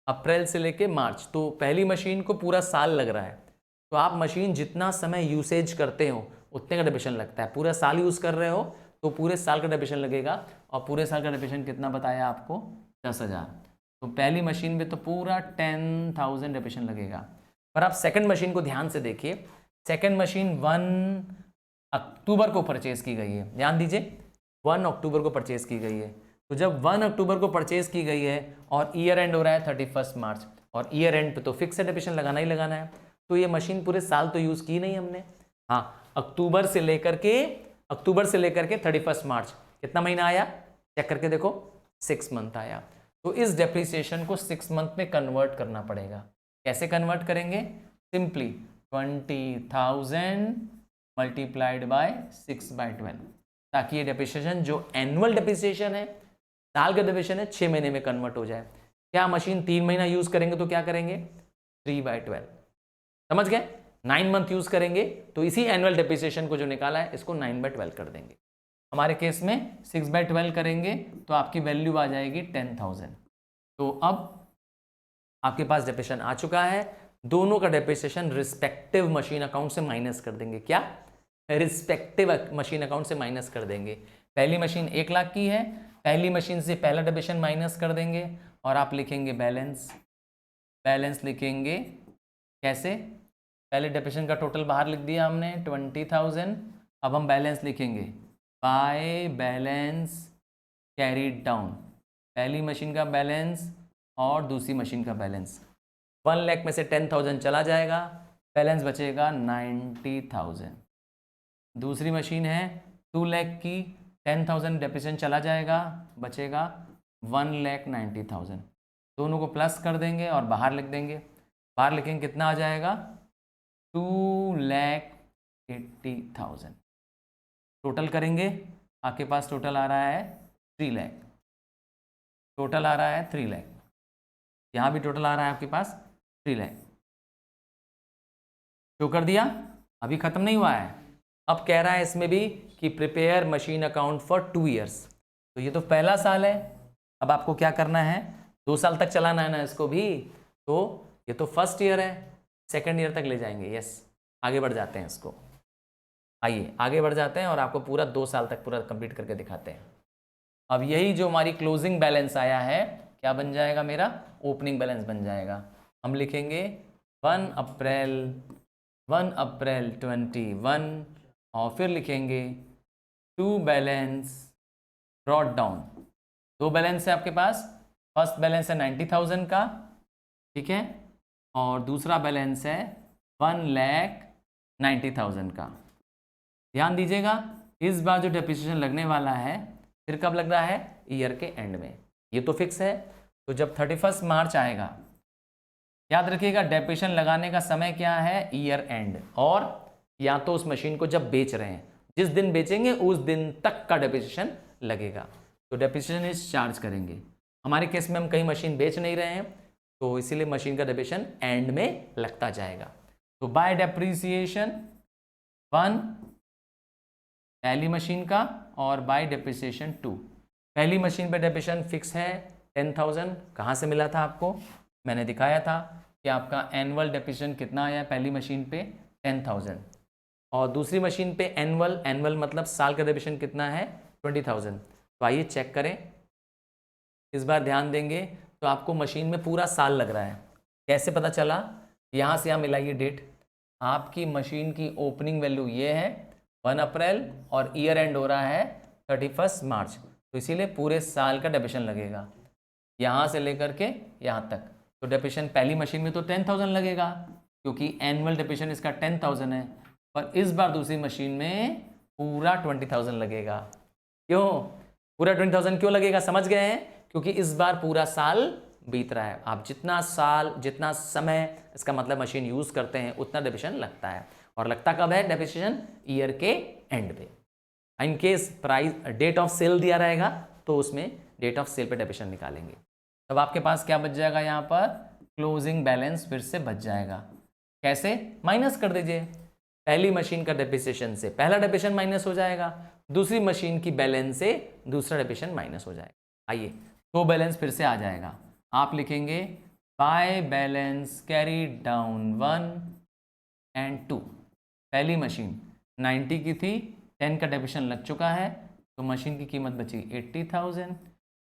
अप्रैल से लेके मार्च, तो पहली मशीन को पूरा साल लग रहा है। तो आप मशीन जितना समय यूसेज करते हो उतने का डेप्रिसिएशन लगता है। पूरा साल यूज़ कर रहे हो तो पूरे साल का डेप्रिसिएशन लगेगा, और पूरे साल का डेप्रिसिएशन कितना बताया आपको, 10,000। तो पहली मशीन में तो पूरा 10,000 डेप्रिसिएशन लगेगा। पर आप सेकंड मशीन को ध्यान से देखिए, सेकंड मशीन 1 अक्टूबर को परचेज की गई है, ध्यान दीजिए 1 अक्टूबर को परचेज की गई है। तो जब 1 अक्टूबर को परचेज की गई है और ईयर एंड हो रहा है 31 मार्च, और ईयर एंड पे तो फिक्स डेप्रिसिएशन लगाना ही लगाना है, तो ये मशीन पूरे साल तो यूज़ की नहीं हमने। हाँ, अक्टूबर से लेकर के 31 मार्च कितना महीना आया, चेक करके देखो, 6 मंथ आया। तो इस डेप्रिसिएशन को 6 मंथ में कन्वर्ट करना पड़ेगा। कैसे कन्वर्ट करेंगे, सिंपली 20,000 मल्टीप्लाइड बाय 6/12, ताकि ये डेप्रिसिएशन जो एनुअल डेप्रिसिएशन है, साल का डेप्रिसिएशन है, 6 महीने में कन्वर्ट हो जाए। क्या मशीन 3 महीना यूज़ करेंगे तो क्या करेंगे, 3/12, समझ गए। 9 मंथ यूज़ करेंगे तो इसी एनुअल डेप्रिसिएशन को जो निकाला है इसको 9/12 कर देंगे। हमारे केस में 6/12 करेंगे तो आपकी वैल्यू आ जाएगी 10,000। तो अब आपके पास डेप्रिसिएशन आ चुका है, दोनों का डेप्रिसिएशन रिस्पेक्टिव मशीन अकाउंट से माइनस कर देंगे। क्या, रिस्पेक्टिव मशीन अकाउंट से माइनस कर देंगे। पहली मशीन 1 लाख की है, पहली मशीन से पहला डेप्रिसिएशन माइनस कर देंगे और आप लिखेंगे बैलेंस लिखेंगे कैसे, पहले डेप्रिसिएशन का टोटल बाहर लिख दिया हमने 20,000। अब हम बैलेंस लिखेंगे बाय बैलेंस कैरीड डाउन, पहली मशीन का बैलेंस और दूसरी मशीन का बैलेंस। 1 लाख में से 10,000 चला जाएगा, बैलेंस बचेगा 90,000। दूसरी मशीन है 2 लाख की, 10,000 डेप्रिसिएशन चला जाएगा, बचेगा 1,90,000। दोनों को प्लस कर देंगे और बाहर लिख देंगे। बाहर लिखेंगे कितना आ जाएगा, 2,80,000। टोटल करेंगे, आपके पास टोटल आ रहा है 3 लाख, टोटल आ रहा है 3 लाख, यहाँ भी टोटल आ रहा है आपके पास 3 लाख। शो कर दिया, अभी ख़त्म नहीं हुआ है। अब कह रहा है इसमें भी कि prepare machine account for 2 years. तो ये तो पहला साल है, अब आपको क्या करना है, 2 साल तक चलाना है ना इसको भी। तो ये तो फर्स्ट ईयर है, सेकेंड ईयर तक ले जाएंगे। यस, आगे बढ़ जाते हैं इसको, आइए आगे बढ़ जाते हैं और आपको पूरा 2 साल तक पूरा कंप्लीट करके दिखाते हैं। अब यही जो हमारी क्लोजिंग बैलेंस आया है क्या बन जाएगा, मेरा ओपनिंग बैलेंस बन जाएगा। हम लिखेंगे 1 अप्रैल 21 और फिर लिखेंगे to balance brought down. 2 balance है आपके पास, फर्स्ट बैलेंस है 90,000 का, ठीक है, और दूसरा बैलेंस है 1,90,000 का। ध्यान दीजिएगा, इस बार जो डेप्रिसिएशन लगने वाला है फिर कब लग रहा है, ईयर के एंड में, ये तो फिक्स है। तो जब 31 मार्च आएगा, याद रखिएगा डेप्रिसिएशन लगाने का समय क्या है, ईयर एंड, और या तो उस मशीन को जब बेच रहे हैं, जिस दिन बेचेंगे उस दिन तक का डेप्रिसिएशन लगेगा, तो डेप्रिसिएशन इस चार्ज करेंगे। हमारे केस में हम कहीं मशीन बेच नहीं रहे हैं, तो इसीलिए मशीन का डेप्रिसिएशन एंड में लगता जाएगा। तो बाय डेप्रिसिएशन 1 पहली मशीन का और बाय डेप्रिसिएशन 2। पहली मशीन पे डेप्रिसिएशन फिक्स है 10,000। कहाँ से मिला था आपको, मैंने दिखाया था कि आपका एनुअल डेप्रिसिएशन कितना आया पहली मशीन पे 10,000, और दूसरी मशीन पे एनुअल मतलब साल का डेप्रिसिएशन कितना है 20,000। तो आइए चेक करें, इस बार ध्यान देंगे तो आपको मशीन में पूरा साल लग रहा है। कैसे पता चला, यहाँ से यहाँ मिलाइए डेट, आपकी मशीन की ओपनिंग वैल्यू ये है 1 अप्रैल और ईयर एंड हो रहा है 31 मार्च, तो इसीलिए पूरे साल का डेप्रिसिएशन लगेगा यहाँ से लेकर के यहाँ तक। तो डेप्रिसिएशन पहली मशीन में तो 10,000 लगेगा क्योंकि एनुअल डेप्रिसिएशन इसका 10,000 है, पर इस बार दूसरी मशीन में पूरा 20,000 लगेगा। क्यों पूरा 20,000 क्यों लगेगा, समझ गए हैं, क्योंकि इस बार पूरा साल बीत रहा है। आप जितना समय इसका मतलब मशीन यूज करते हैं उतना डेप्रिसिएशन लगता है, और लगता कब है डेप्रिसिएशन, ईयर के एंड पे। In case price date of sale दिया रहेगा तो उसमें डेट ऑफ सेल पे डेप्रिसिएशन निकालेंगे। तब आपके पास क्या बच जाएगा, यहाँ पर क्लोजिंग बैलेंस फिर से बच जाएगा। कैसे, माइनस कर दीजिए, पहली मशीन का डेप्रिसिएशन से पहला डेप्रिसिएशन माइनस हो जाएगा, दूसरी मशीन की बैलेंस से दूसरा डेप्रिसिएशन माइनस हो जाएगा। आइए तो बैलेंस फिर से आ जाएगा, आप लिखेंगे by balance carry down 1 and 2। पहली मशीन 90 की थी, 10 का डेप्रिसिएशन लग चुका है, तो मशीन की कीमत बची 80,000।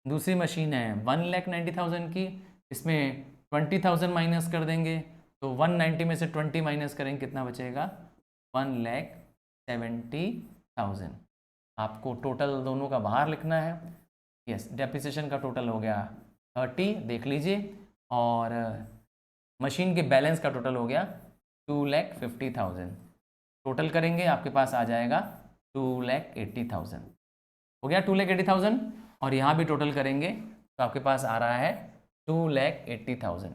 दूसरी मशीन है 1,90,000 की, इसमें 20,000 माइनस कर देंगे, तो 190 में से 20 माइनस करेंगे, कितना बचेगा 1,70,000। आपको टोटल दोनों का बाहर लिखना है। यस, डेप्रिसिएशन का टोटल हो गया 30, देख लीजिए, और मशीन के बैलेंस का टोटल हो गया 2,50,000। टोटल करेंगे आपके पास आ जाएगा 2,80,000, हो गया 2,80,000, और यहाँ भी टोटल करेंगे तो आपके पास आ रहा है 2,80,000।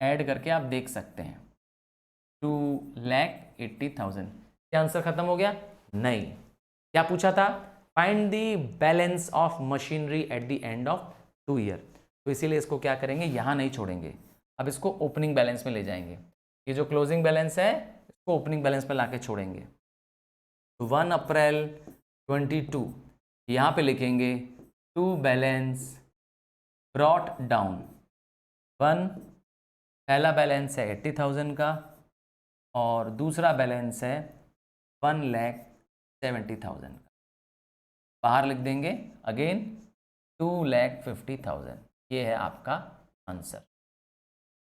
ऐड करके आप देख सकते हैं 2,80,000। क्या आंसर खत्म हो गया, नहीं। क्या पूछा था, find the balance of machinery at the end of 2 year. तो इसीलिए इसको क्या करेंगे, यहाँ नहीं छोड़ेंगे, अब इसको ओपनिंग बैलेंस में ले जाएंगे। ये जो क्लोजिंग बैलेंस है इसको ओपनिंग बैलेंस में लाके छोड़ेंगे। तो 1 अप्रैल 22 यहाँ पे लिखेंगे टू बैलेंस ब्रॉट डाउन 1, पहला बैलेंस है 80,000 का और दूसरा बैलेंस है 1,70,000 का। बाहर लिख देंगे अगेन 2,50,000। ये है आपका आंसर।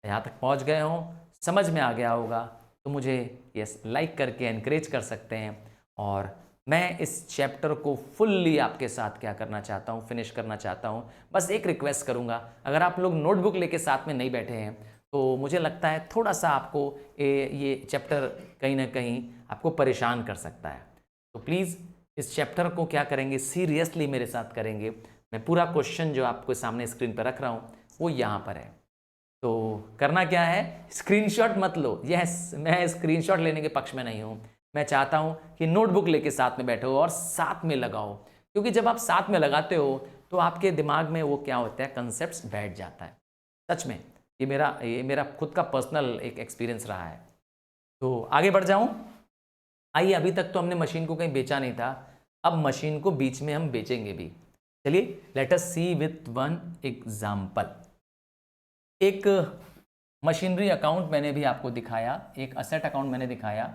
यहाँ तक पहुँच गए हों, समझ में आ गया होगा तो मुझे यस लाइक करके एनकरेज कर सकते हैं। और मैं इस चैप्टर को फुल्ली आपके साथ क्या करना चाहता हूँ, फिनिश करना चाहता हूँ। बस एक रिक्वेस्ट करूँगा, अगर आप लोग नोटबुक लेके साथ में नहीं बैठे हैं तो मुझे लगता है थोड़ा सा आपको ये चैप्टर कहीं ना कहीं आपको परेशान कर सकता है। तो प्लीज़ इस चैप्टर को क्या करेंगे, सीरियसली मेरे साथ करेंगे। मैं पूरा क्वेश्चन जो आपको सामने स्क्रीन पर रख रहा हूँ वो यहाँ पर है। तो करना क्या है, स्क्रीनशॉट मत लो। यस, मैं स्क्रीनशॉट लेने के पक्ष में नहीं हूँ। मैं चाहता हूँ कि नोटबुक लेके साथ में बैठो और साथ में लगाओ, क्योंकि जब आप साथ में लगाते हो तो आपके दिमाग में वो क्या होता है, कंसेप्ट बैठ जाता है। सच में ये मेरा खुद का पर्सनल एक एक्सपीरियंस रहा है। तो आगे बढ़ जाऊँ। आइए, अभी तक तो हमने मशीन को कहीं बेचा नहीं था, अब मशीन को बीच में हम बेचेंगे भी। चलिए let us see with one example. एक मशीनरी अकाउंट मैंने भी आपको दिखाया, एक असेट अकाउंट मैंने दिखाया।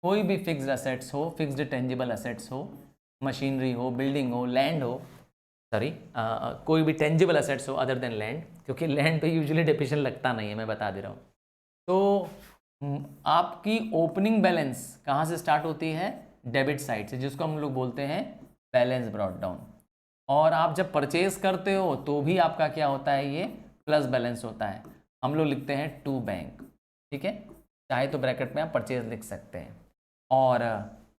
कोई भी फिक्स्ड असेट्स हो, फिक्स्ड टेंजिबल असेट्स हो, मशीनरी हो, बिल्डिंग हो, लैंड हो, सॉरी कोई भी टेंजिबल असेट्स हो अदर देन लैंड, क्योंकि लैंड पे यूजुअली डेप्रिसिएशन लगता नहीं है, मैं बता दे रहा हूँ। तो आपकी ओपनिंग बैलेंस कहाँ से स्टार्ट होती है, डेबिट साइड से, जिसको हम लोग बोलते हैं बैलेंस ब्रॉट डाउन। और आप जब परचेज करते हो तो भी आपका क्या होता है, ये प्लस बैलेंस होता है। हम लोग लिखते हैं टू बैंक, ठीक है, चाहे तो ब्रैकेट में आप परचेज लिख सकते हैं। और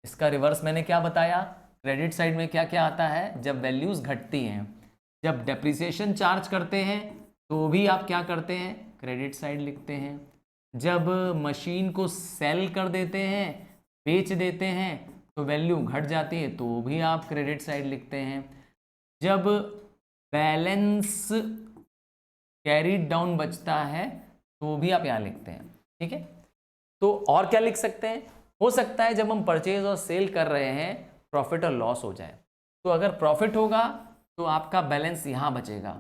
इसका रिवर्स मैंने क्या बताया, क्रेडिट साइड में क्या क्या आता है, जब वैल्यूज़ घटती हैं, जब डेप्रिसिएशन चार्ज करते हैं तो भी आप क्या करते हैं, क्रेडिट साइड लिखते हैं। जब मशीन को सेल कर देते हैं, बेच देते हैं, तो वैल्यू घट जाती है तो भी आप क्रेडिट साइड लिखते हैं। जब बैलेंस कैरीड डाउन बचता है तो भी आप यहाँ लिखते हैं। ठीक है, तो और क्या लिख सकते हैं, हो सकता है जब हम परचेज और सेल कर रहे हैं प्रॉफिट और लॉस हो जाए, तो अगर प्रॉफिट होगा तो आपका बैलेंस यहाँ बचेगा।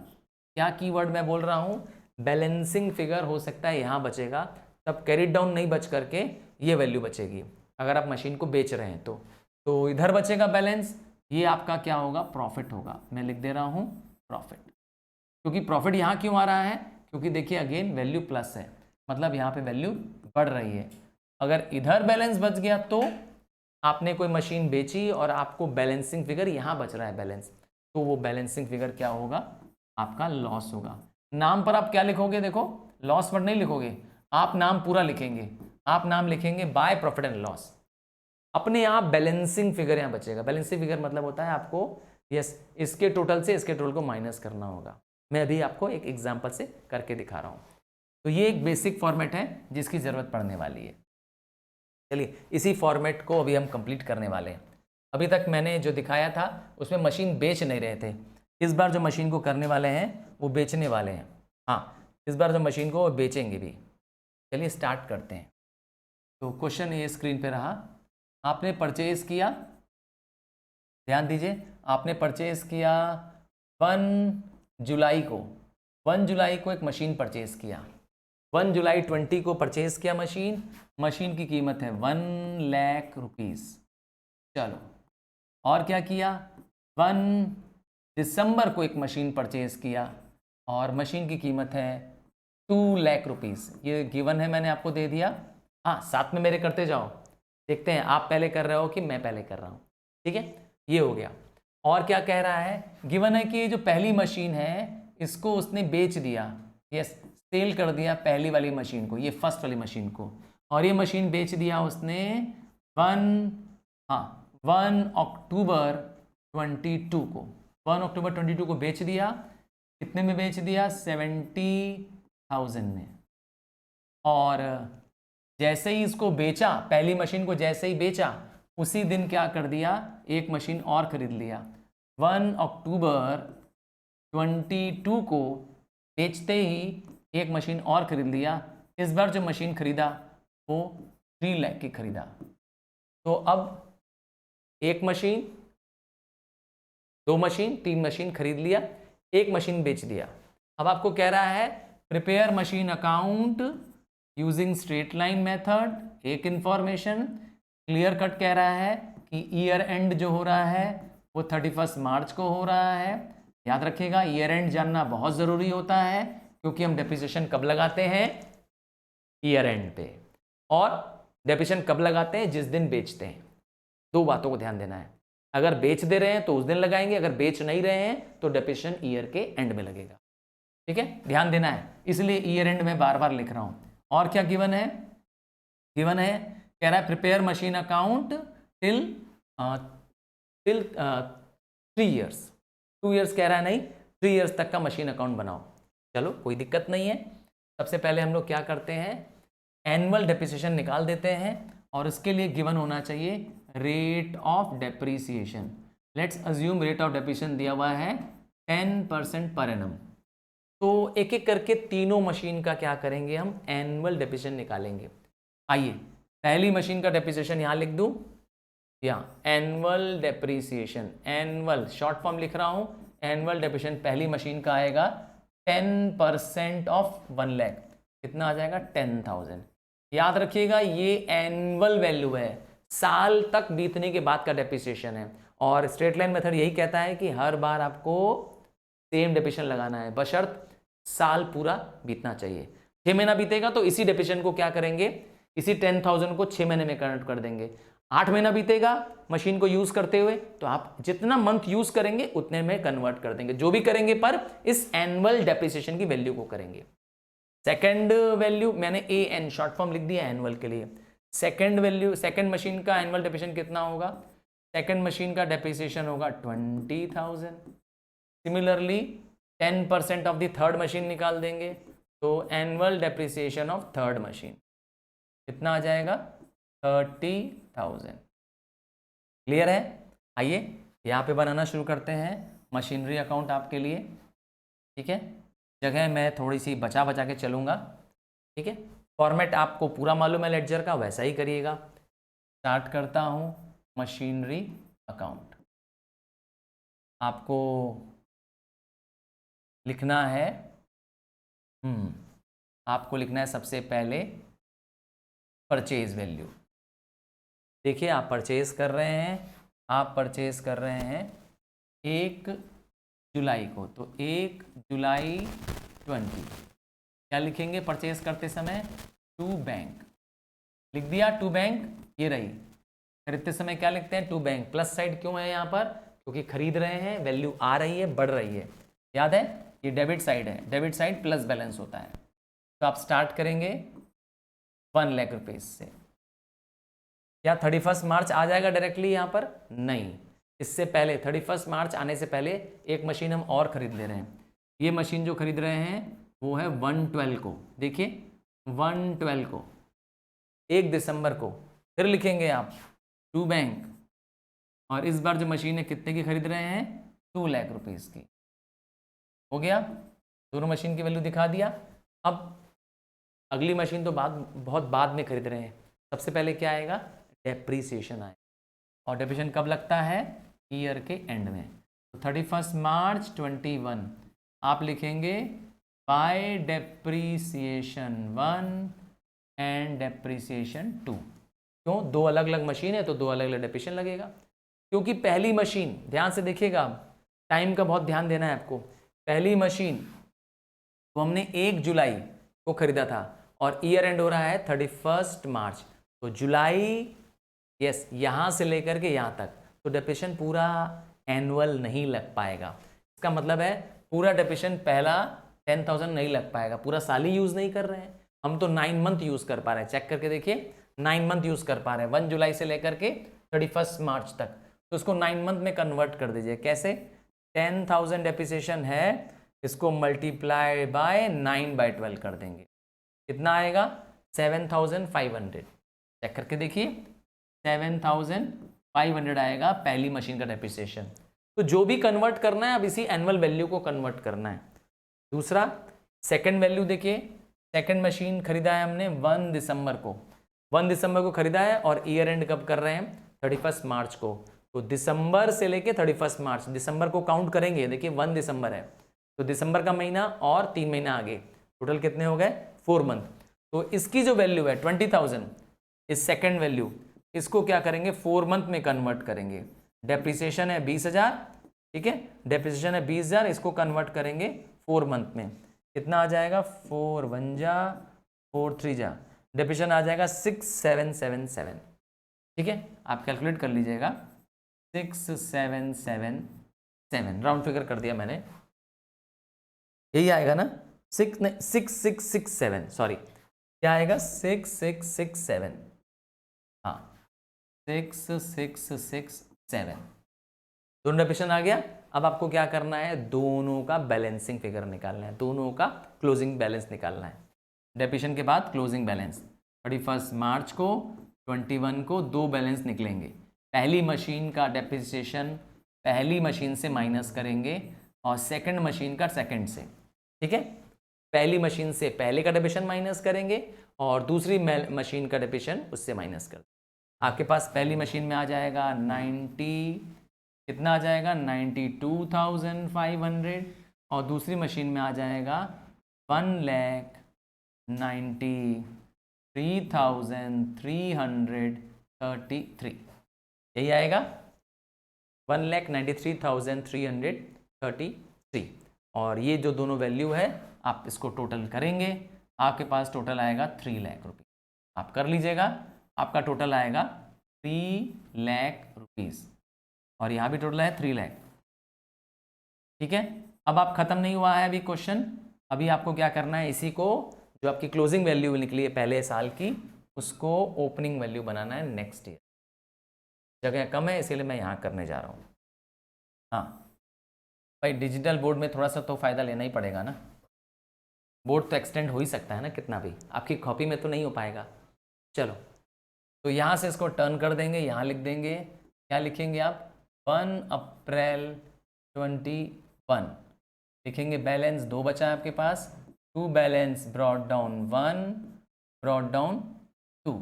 क्या कीवर्ड मैं बोल रहा हूँ, बैलेंसिंग फिगर हो सकता है यहाँ बचेगा, तब कैरीड डाउन नहीं बच करके ये वैल्यू बचेगी अगर आप मशीन को बेच रहे हैं तो इधर बचेगा बैलेंस, ये आपका क्या होगा, प्रॉफिट होगा। मैं लिख दे रहा हूँ प्रॉफिट, क्योंकि प्रॉफिट यहाँ क्यों आ रहा है, क्योंकि देखिए अगेन वैल्यू प्लस है, मतलब यहाँ पे वैल्यू बढ़ रही है। अगर इधर बैलेंस बच गया तो आपने कोई मशीन बेची और आपको बैलेंसिंग फिगर यहाँ बच रहा है बैलेंस, तो वो बैलेंसिंग फिगर क्या होगा, आपका लॉस होगा। नाम पर आप क्या लिखोगे, देखो लॉस पर नहीं लिखोगे, आप नाम पूरा लिखेंगे, आप नाम लिखेंगे बाय प्रॉफिट एंड लॉस, अपने आप बैलेंसिंग फिगर यहाँ बचेगा। बैलेंसिंग फिगर मतलब होता है आपको यस इसके टोटल से इसके टोटल को माइनस करना होगा। मैं अभी आपको एक एग्जांपल से करके दिखा रहा हूँ। तो ये एक बेसिक फॉर्मेट है जिसकी ज़रूरत पड़ने वाली है। चलिए इसी फॉर्मेट को अभी हम कंप्लीट करने वाले हैं। अभी तक मैंने जो दिखाया था उसमें मशीन बेच नहीं रहे थे, इस बार जो मशीन को करने वाले हैं वो बेचने वाले हैं। हाँ, इस बार जो मशीन को वो बेचेंगे भी। चलिए स्टार्ट करते हैं। तो क्वेश्चन ये स्क्रीन पे रहा, आपने परचेज किया, ध्यान दीजिए, आपने परचेज किया 1 जुलाई को, 1 जुलाई को एक मशीन परचेज किया, 1 जुलाई 20 को परचेज किया मशीन की कीमत है 1 लाख रुपीस। चलो और क्या किया, 1 दिसंबर को एक मशीन परचेज किया और मशीन की कीमत है 2 लाख रुपीस। ये गिवन है, मैंने आपको दे दिया। हाँ, साथ में मेरे करते जाओ, देखते हैं आप पहले कर रहे हो कि मैं पहले कर रहा हूँ। ठीक है, ये हो गया। और क्या कह रहा है, गिवन है कि जो पहली मशीन है इसको उसने बेच दिया, यस सेल कर दिया पहली वाली मशीन को, ये फर्स्ट वाली मशीन को, और ये मशीन बेच दिया उसने 1 अक्टूबर 22 को, 1 अक्टूबर 22 को बेच दिया। कितने में बेच दिया, 70,000 में। और जैसे ही इसको बेचा, पहली मशीन को जैसे ही बेचा, उसी दिन क्या कर दिया, एक मशीन और खरीद लिया। 1 अक्टूबर 22 को बेचते ही एक मशीन और खरीद लिया। इस बार जो मशीन खरीदा वो 3 लाख की खरीदा। तो अब एक मशीन, 2 मशीन, 3 मशीन खरीद लिया, एक मशीन बेच दिया। अब आपको कह रहा है prepare machine account using straight line method. एक इंफॉर्मेशन क्लियर कट कह रहा है कि ईयर एंड जो हो रहा है वो 31 मार्च को हो रहा है। याद रखिएगा ईयर एंड जानना बहुत ज़रूरी होता है, क्योंकि हम डेप्रिसिएशन कब लगाते हैं, ईयर एंड पे, और डेप्रिसिएशन कब लगाते हैं, जिस दिन बेचते हैं। 2 बातों को ध्यान देना है, अगर बेच दे रहे हैं तो उस दिन लगाएंगे, अगर बेच नहीं रहे हैं तो डेप्रिसिएशन ईयर के एंड में लगेगा। ठीक है, ध्यान देना है, इसलिए ईयर एंड में बार बार लिख रहा हूं। और क्या गिवन है, गिवन है कह रहा है prepare machine account till 3 years, 2 years कह रहा है नहीं, 3 ईयर्स तक का मशीन अकाउंट बनाओ। चलो कोई दिक्कत नहीं है। सबसे पहले हम लोग क्या करते हैं, एनुअल डेप्रिसिएशन निकाल देते हैं, और इसके लिए गिवन होना चाहिए rate of depreciation. Let's assume rate of depreciation दिया हुआ है 10% पर एनम। तो एक एक करके तीनों मशीन का क्या करेंगे, हम एनुअल डेप्रिसिएशन निकालेंगे। आइए पहली मशीन का डेप्रिसिएशन यहाँ लिख दूँ, यहाँ annual depreciation, annual short form लिख रहा हूँ। एनुअल डेप्रिसिएशन पहली मशीन का आएगा 10% ऑफ 1 लाख, कितना आ जाएगा 10,000। याद रखिएगा ये एनुअल वैल्यू है, साल तक बीतने के बाद का डेप्रिसिएशन है, और स्ट्रेट लाइन मेथड यही कहता है कि हर बार आपको सेम डेप्रिसिएशन लगाना है, बशर्त साल पूरा बीतना चाहिए। 6 महीना बीतेगा तो इसी डेप्रिसिएशन को क्या करेंगे, इसी 10,000 को 6 महीने में कन्वर्ट कर देंगे। 8 महीना बीतेगा मशीन को यूज करते हुए, तो आप जितना मंथ यूज करेंगे उतने में कन्वर्ट कर देंगे, जो भी करेंगे, पर इस एनुअल डेप्रिसिएशन की वैल्यू को करेंगे। सेकंड वैल्यू मैंने AN शॉर्ट फॉर्म लिख दिया एनुअल के लिए। सेकंड मशीन का एनुअल डेप्रिसिएशन कितना होगा? सेकंड मशीन का डेप्रिसिएशन होगा 20,000। Similarly 10% of the third machine निकाल देंगे तो annual depreciation of third machine कितना आ जाएगा? 30,000। क्लियर है? आइए यहाँ पे बनाना शुरू करते हैं मशीनरी अकाउंट आपके लिए। ठीक है, जगह मैं थोड़ी सी बचा बचा के चलूँगा। ठीक है, फॉर्मेट आपको पूरा मालूम है लेडजर का, वैसा ही करिएगा। स्टार्ट करता हूँ मशीनरी अकाउंट। आपको लिखना है आपको लिखना है सबसे पहले परचेज वैल्यू। देखिए आप परचेज कर रहे हैं 1 जुलाई को, तो 1 जुलाई 20 क्या लिखेंगे परचेज करते समय? टू बैंक लिख दिया। टू बैंक ये रही। खरीदते समय क्या लिखते हैं? To bank. प्लस साइड क्यों है यहाँ पर? क्योंकि खरीद रहे हैं, वैल्यू आ रही है, बढ़ रही है। याद है ये डेबिट साइड है, डेबिट साइड प्लस बैलेंस होता है। तो आप स्टार्ट करेंगे 1 लाख रुपीज से। क्या 31 मार्च आ जाएगा डायरेक्टली यहाँ पर? नहीं, इससे पहले 31 मार्च आने से पहले एक मशीन हम और खरीद ले रहे हैं। ये मशीन जो खरीद रहे हैं वो है 1/12 को। देखिए 1/12 को, 1 दिसंबर को। फिर लिखेंगे आप टू बैंक, और इस बार जो मशीन है कितने की खरीद रहे हैं? 2 लाख रुपीज की। हो गया, दोनों मशीन की वैल्यू दिखा दिया। अब अगली मशीन तो बहुत बाद में खरीद रहे हैं। सबसे पहले क्या आएगा? डेप्रीसिएशन आएगा। और डेप्रीसिएशन कब लगता है? ईयर के एंड में। तो 31 मार्च 21 आप लिखेंगे बाय डेप्रीसिएशन 1 एंड डेप्रीसिएशन 2। क्यों? दो अलग अलग मशीन है तो दो अलग अलग डेप्रीसिएशन लगेगा। क्योंकि पहली मशीन, ध्यान से देखिएगा, टाइम का बहुत ध्यान देना है आपको। पहली मशीन तो हमने 1 जुलाई को खरीदा था और ईयर एंड हो रहा है 31 मार्च। तो जुलाई, यस, यहाँ से लेकर के यहाँ तक, तो डेप्रिसिएशन पूरा एनुअल नहीं लग पाएगा। इसका मतलब है पूरा डेप्रिसिएशन पहला 10,000 नहीं लग पाएगा। पूरा साल ही यूज़ नहीं कर रहे हैं हम, तो 9 मंथ यूज़ कर पा रहे हैं। चेक करके देखिए 9 मंथ यूज़ कर पा रहे हैं, 1 जुलाई से लेकर के 31 मार्च तक। तो उसको 9 मंथ में कन्वर्ट कर दीजिए। कैसे? 10,000 डेप्रिसिएशन है, इसको मल्टीप्लाई बाय 9/12 कर देंगे। कितना आएगा? 7,500। चेक करके देखिए 7,500 आएगा पहली मशीन का डेप्रिसिएशन। तो जो भी कन्वर्ट करना है अब इसी एनुअल वैल्यू को कन्वर्ट करना है। दूसरा सेकंड वैल्यू देखिए, सेकंड मशीन खरीदा है हमने 1 दिसंबर को। 1 दिसंबर को खरीदा है और ईयर एंड कब कर रहे हैं? 31 मार्च को। तो दिसंबर से लेके 31 मार्च, दिसंबर को काउंट करेंगे। देखिए 1 दिसंबर है तो दिसंबर का महीना और 3 महीना आगे, टोटल कितने हो गए? 4 मंथ। तो इसकी जो वैल्यू है 20,000, इस सेकंड वैल्यू, इसको क्या करेंगे? 4 मंथ में कन्वर्ट करेंगे। डेप्रिसिएशन है 20,000, ठीक है, डेप्रिसिएशन है 20,000, इसको कन्वर्ट करेंगे 4 मंथ में। कितना आ जाएगा? 4 1 जा 4 3 जा, डेप्रिसिएशन आ जाएगा 6777। ठीक है, आप कैलकुलेट कर लीजिएगा। 6777 राउंड फिगर कर दिया मैंने, यही आएगा ना? 6667, सॉरी, क्या आएगा? 6667, हाँ 6667। दोनों डेप्रिसिएशन आ गया। अब आपको क्या करना है? दोनों का बैलेंसिंग फिगर निकालना है, दोनों का क्लोजिंग बैलेंस निकालना है। डेप्रिसिएशन के बाद क्लोजिंग बैलेंस 31 मार्च को, 21 को, दो बैलेंस निकलेंगे। पहली मशीन का डेप्रिसिएशन पहली मशीन से माइनस करेंगे और सेकंड मशीन का सेकंड से। ठीक है, पहली मशीन से पहले का डेप्रिसिएशन माइनस करेंगे और दूसरी मशीन का डेप्रिसिएशन उससे माइनस कर। आपके पास पहली मशीन में आ जाएगा 90, कितना आ जाएगा? 92,500, और दूसरी मशीन में आ जाएगा 1,93,333। यही आएगा 1,93,333। और ये जो दोनों वैल्यू है आप इसको टोटल करेंगे, आपके पास टोटल आएगा 3 लाख रुपये। आप कर लीजिएगा, आपका टोटल आएगा 3 लाख रुपीज़, और यहाँ भी टोटल है 3 लाख। ठीक है, अब आप ख़त्म नहीं हुआ है अभी क्वेश्चन। अभी आपको क्या करना है? इसी को, जो आपकी क्लोजिंग वैल्यू निकली है पहले साल की, उसको ओपनिंग वैल्यू बनाना है नेक्स्ट ईयर। जगह कम है इसीलिए मैं यहाँ करने जा रहा हूँ। हाँ भाई, डिजिटल बोर्ड में थोड़ा सा तो फ़ायदा लेना ही पड़ेगा ना। बोर्ड तो एक्सटेंड हो ही सकता है ना कितना भी, आपकी कॉपी में तो नहीं हो पाएगा। चलो, तो यहाँ से इसको टर्न कर देंगे, यहाँ लिख देंगे, क्या लिखेंगे आप, 1 अप्रैल 21 लिखेंगे। बैलेंस 2 बचा है आपके पास, 2 balance brought down 1 brought down 2।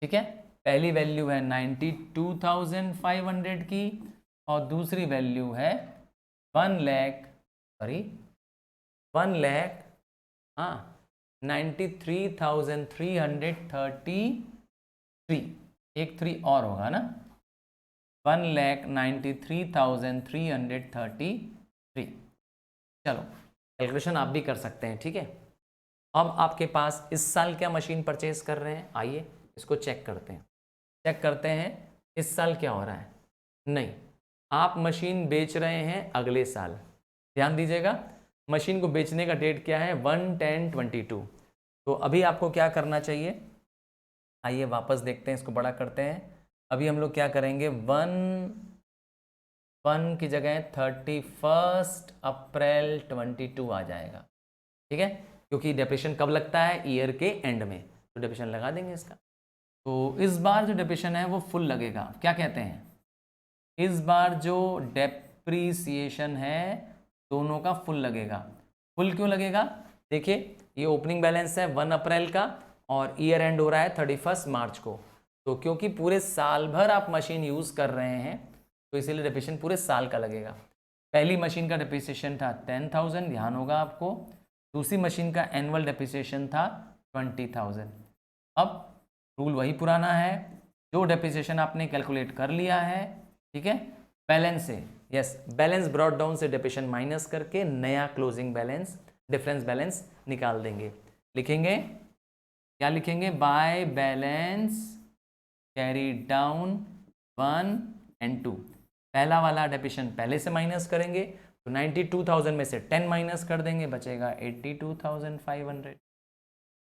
ठीक है, पहली वैल्यू है 92,500 की और दूसरी वैल्यू है 1 लाख, सॉरी 1 लाख, हाँ 93,333, एक 3 और होगा ना, 1,93,333। चलो कैलकुलेशन आप भी कर सकते हैं। ठीक है, अब आपके पास इस साल क्या मशीन परचेज कर रहे हैं, आइए इसको चेक करते हैं। चेक करते हैं इस साल क्या हो रहा है। नहीं, आप मशीन बेच रहे हैं अगले साल। ध्यान दीजिएगा, मशीन को बेचने का डेट क्या है, 1/10/22। तो अभी आपको क्या करना चाहिए, आइए वापस देखते हैं, इसको बड़ा करते हैं। अभी हम लोग क्या करेंगे, 1 की जगह 31 अप्रैल 22 आ जाएगा। ठीक है, क्योंकि डेप्रेशन कब लगता है, ईयर के एंड में, तो डेप्रेशन लगा देंगे इसका। तो इस बार जो डेप्रेशन है वो फुल लगेगा। क्या कहते हैं, इस बार जो डेप्रीसिएशन है दोनों का फुल लगेगा। फुल क्यों लगेगा, देखिए ये ओपनिंग बैलेंस है 1 अप्रैल का और ईयर एंड हो रहा है 31 मार्च को। तो क्योंकि पूरे साल भर आप मशीन यूज़ कर रहे हैं तो इसीलिए डेप्रिसिएशन पूरे साल का लगेगा। पहली मशीन का डेप्रिसिएशन था 10,000, ध्यान होगा आपको। दूसरी मशीन का एनुअल डेप्रिसिएशन था 20,000। अब रूल वही पुराना है, जो डेप्रिसिएशन आपने कैलकुलेट कर लिया है, ठीक है, बैलेंस से, यस बैलेंस ब्रॉट डाउन से डेप्रिसिएशन माइनस करके नया क्लोजिंग बैलेंस, डिफरेंस बैलेंस निकाल देंगे। लिखेंगे, क्या लिखेंगे, बाय बैलेंस कैरी डाउन 1 और 2। पहला वाला डेप्रिसिएशन पहले से माइनस करेंगे तो 92,000 में से 10 माइनस कर देंगे, बचेगा 82,500।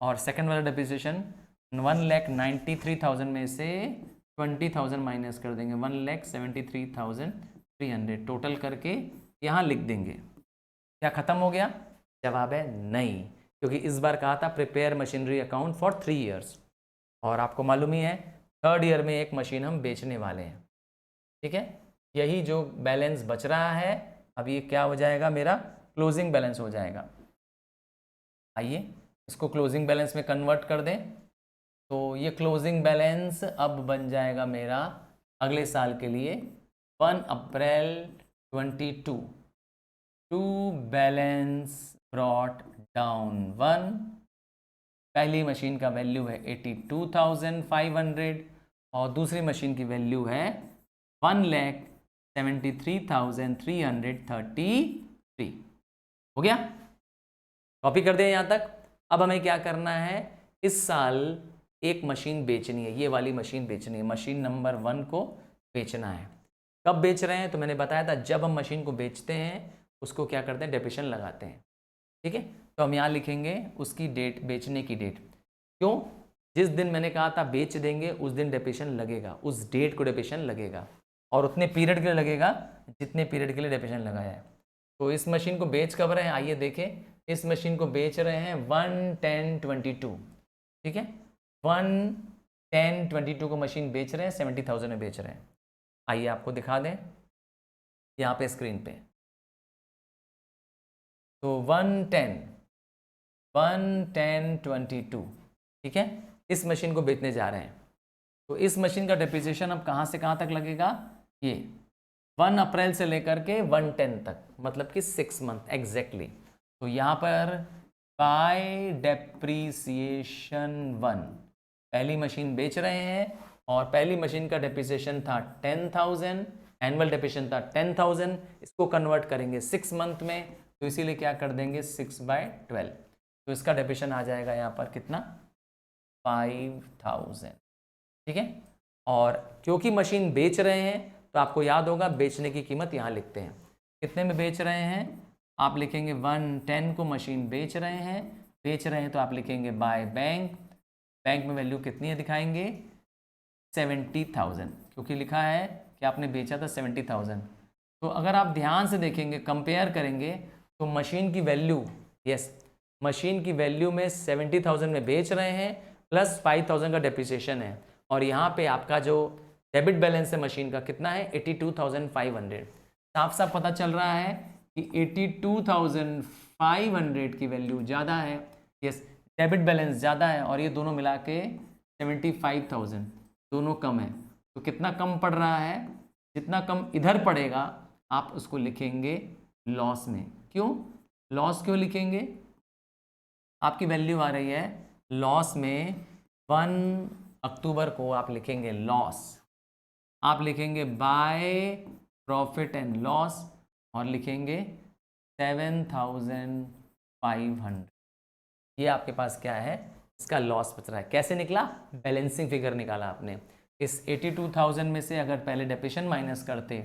और सेकंड वाला डेप्रिसिएशन 1,93,000 में से 20,000 माइनस कर देंगे, 1,73,300 टोटल करके यहाँ लिख देंगे। क्या ख़त्म हो गया, जवाब है नहीं, क्योंकि इस बार कहा था prepare machinery account for 3 years और आपको मालूम ही है 3rd ईयर में एक मशीन हम बेचने वाले हैं। ठीक है, यही जो बैलेंस बच रहा है अब ये क्या हो जाएगा, मेरा क्लोजिंग बैलेंस हो जाएगा। आइए इसको क्लोजिंग बैलेंस में कन्वर्ट कर दें, तो ये क्लोजिंग बैलेंस अब बन जाएगा मेरा अगले साल के लिए 1 अप्रैल 22, टू बैलेंस ब्रॉट डाउन 1। पहली मशीन का वैल्यू है 82,500 और दूसरी मशीन की वैल्यू है 1,73,333। हो गया, कॉपी कर दें यहाँ तक। अब हमें क्या करना है, इस साल एक मशीन बेचनी है, ये वाली मशीन बेचनी है, मशीन नंबर 1 को बेचना है। कब बेच रहे हैं, तो मैंने बताया था जब हम मशीन को बेचते हैं उसको क्या करते हैं, डेप्रिसिएशन लगाते हैं। ठीक है, तो हम यहाँ लिखेंगे उसकी डेट, बेचने की डेट। क्यों, जिस दिन मैंने कहा था बेच देंगे उस दिन डेप्रिसिएशन लगेगा, उस डेट को डेप्रिसिएशन लगेगा और उतने पीरियड के लिए लगेगा जितने पीरियड के लिए डेप्रिसिएशन लगाया है। तो इस मशीन को बेच कब रहे हैं, आइए देखें। इस मशीन को बेच रहे हैं 1/10/22। ठीक है, 1/10/22 को मशीन बेच रहे हैं, 70,000 में बेच रहे हैं। आइए आपको दिखा दें यहाँ पे स्क्रीन पे। तो 1/10/22, ठीक है, इस मशीन को बेचने जा रहे हैं। तो इस मशीन का डेप्रिसिएशन अब कहाँ से कहाँ तक लगेगा, ये 1 अप्रैल से लेकर के 1/10 तक, मतलब कि 6 मंथ एग्जैक्टली। तो यहाँ पर बाय डेप्रीसिएशन 1 पहली मशीन बेच रहे हैं और पहली मशीन का डेप्रिसिएशन था 10,000, एनुअल डेप्रिसिएशन था 10,000, इसको कन्वर्ट करेंगे 6 मंथ में, तो इसीलिए क्या कर देंगे 6/12। तो इसका डेप्रिसिएशन आ जाएगा यहाँ पर कितना, 5,000। ठीक है, और क्योंकि मशीन बेच रहे हैं तो आपको याद होगा बेचने की कीमत यहाँ लिखते हैं। कितने में बेच रहे हैं, आप लिखेंगे 1/10 को मशीन बेच रहे हैं तो आप लिखेंगे बाय बैंक। बैंक में वैल्यू कितनी है दिखाएंगे 70,000, क्योंकि लिखा है कि आपने बेचा था 70,000। तो अगर आप ध्यान से देखेंगे, कंपेयर करेंगे, तो मशीन की वैल्यू, यस, मशीन की वैल्यू में 70,000 में बेच रहे हैं, प्लस 5,000 का डेप्रिसिएशन है, और यहाँ पे आपका जो डेबिट बैलेंस है मशीन का कितना है 82,500। साफ साफ पता चल रहा है कि 82,500 की वैल्यू ज़्यादा है, यस, डेबिट बैलेंस ज़्यादा है, और ये दोनों मिला के 75,000, दोनों कम है। तो कितना कम पड़ रहा है, जितना कम इधर पड़ेगा आप उसको लिखेंगे लॉस में। क्यों लॉस क्यों लिखेंगे, आपकी वैल्यू आ रही है लॉस में, 1 अक्टूबर को आप लिखेंगे लॉस, आप लिखेंगे बाय प्रॉफिट एंड लॉस, और लिखेंगे 7,500। ये आपके पास क्या है, इसका लॉस बच रहा है। कैसे निकला, बैलेंसिंग फिगर निकाला आपने। इस 82,000 में से अगर पहले डेप्रिसिएशन माइनस करते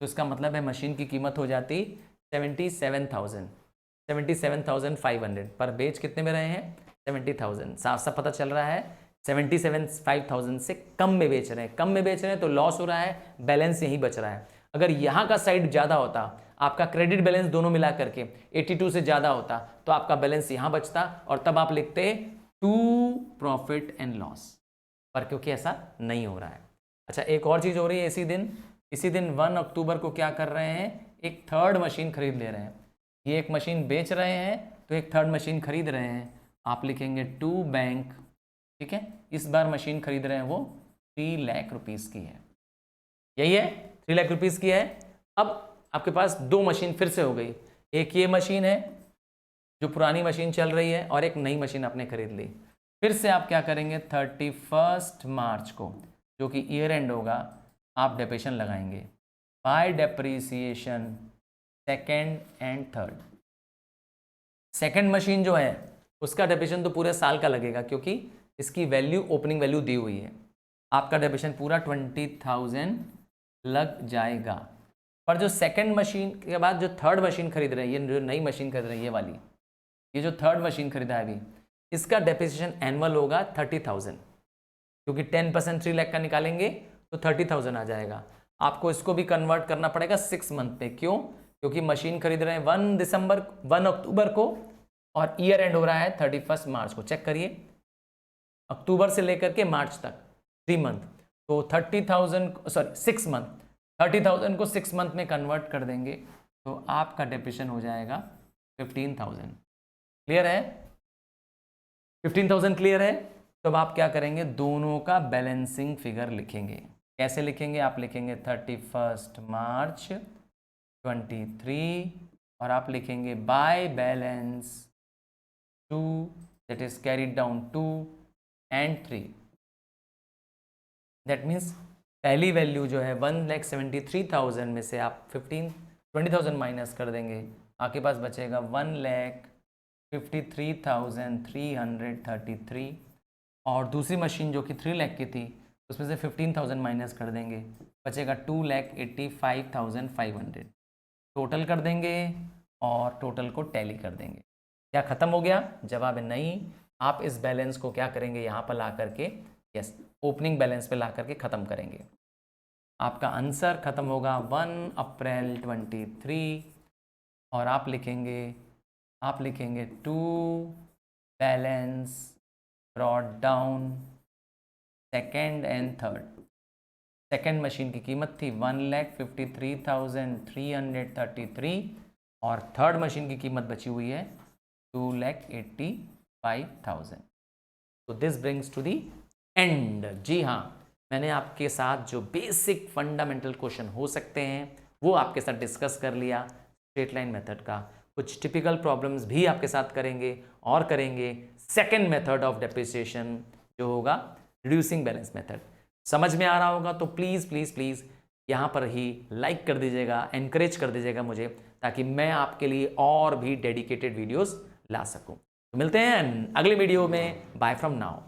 तो इसका मतलब है मशीन की कीमत हो जाती 77,500, पर बेच कितने में रहे हैं 70,000। साफ साफ पता चल रहा है 77,500 से कम में बेच रहे हैं, कम में बेच रहे हैं तो लॉस हो रहा है, बैलेंस यही बच रहा है। अगर यहाँ का साइड ज़्यादा होता, आपका क्रेडिट बैलेंस दोनों मिला करके 82 से ज़्यादा होता, तो आपका बैलेंस यहाँ बचता और तब आप लिखते टू प्रॉफिट एंड लॉस, पर क्योंकि ऐसा नहीं हो रहा है। अच्छा, एक और चीज़ हो रही है इसी दिन 1 अक्टूबर को क्या कर रहे हैं, एक थर्ड मशीन खरीद ले रहे हैं। ये एक मशीन बेच रहे हैं तो एक थर्ड मशीन खरीद रहे हैं, आप लिखेंगे टू बैंक, ठीक है। इस बार मशीन खरीद रहे हैं वो 3 लाख रुपीज़ की है, यही है 3 लाख रुपीज़ की है। अब आपके पास 2 मशीन फिर से हो गई, एक ये मशीन है जो पुरानी मशीन चल रही है, और एक नई मशीन आपने खरीद ली। फिर से आप क्या करेंगे 31 मार्च को, जो कि ईयर एंड होगा, आप डेप्रिसिएशन लगाएंगे bye depreciation second and third. Second machine जो है उसका डेप्रिसिएशन तो पूरे साल का लगेगा, क्योंकि इसकी वैल्यू ओपनिंग वैल्यू दी हुई है। आपका डेप्रिसिएशन पूरा 20,000 लग जाएगा। पर जो सेकंड मशीन के बाद जो थर्ड मशीन खरीद रहे हैं, ये जो नई मशीन खरीद रही है ये वाली, ये जो थर्ड मशीन खरीदा है अभी, इसका डेप्रिसिएशन एनुअल होगा 30,000, क्योंकि 10% 3 लाख का निकालेंगे तो 30,000 आ जाएगा। आपको इसको भी कन्वर्ट करना पड़ेगा 6 मंथ पे। क्यों, क्योंकि मशीन खरीद रहे हैं 1 अक्टूबर को, और ईयर एंड हो रहा है 31 मार्च को। चेक करिए, अक्टूबर से लेकर के मार्च तक 3 मंथ, तो 6 मंथ, 30,000 को 6 मंथ में कन्वर्ट कर देंगे तो आपका डेप्रिसिएशन हो जाएगा 15,000। क्लियर है, 15,000 क्लियर है। तो अब आप क्या करेंगे, दोनों का बैलेंसिंग फिगर लिखेंगे। कैसे लिखेंगे, आप लिखेंगे 31 मार्च 23, और आप लिखेंगे by balance 2, that is carried down 2 and 3। That means पहली वैल्यू जो है 1,73,000 में से आप 20,000 माइनस कर देंगे, आपके पास बचेगा 1,53,333, और दूसरी मशीन जो कि 3 लाख की थी उसमें से 15,000 माइनस कर देंगे, बचेगा 2,85,500। टोटल कर देंगे और टोटल को टैली कर देंगे। क्या ख़त्म हो गया, जवाब है नहीं। आप इस बैलेंस को क्या करेंगे, यहाँ पर ला करके, यस, ओपनिंग बैलेंस पे ला करके ख़त्म करेंगे। आपका आंसर ख़त्म होगा 1 अप्रैल 23, और आप लिखेंगे to balance brought down second and third. Second machine की कीमत थी 1,53,333, और थर्ड मशीन की कीमत बची हुई है 2,85,000। तो this brings to the end. जी हाँ, मैंने आपके साथ जो बेसिक फंडामेंटल क्वेश्चन हो सकते हैं वो आपके साथ डिस्कस कर लिया स्ट्रेट लाइन मेथड का। कुछ टिपिकल प्रॉब्लम्स भी आपके साथ करेंगे, और करेंगे सेकेंड मेथड ऑफ डेप्रिसिएशन जो होगा रिड्यूसिंग बैलेंस मेथड। समझ में आ रहा होगा तो प्लीज़ प्लीज़ प्लीज़ यहाँ पर ही लाइक कर दीजिएगा, एनकरेज कर दीजिएगा मुझे, ताकि मैं आपके लिए और भी डेडिकेटेड वीडियोस ला सकूं। तो मिलते हैं अगले वीडियो में। Bye from now.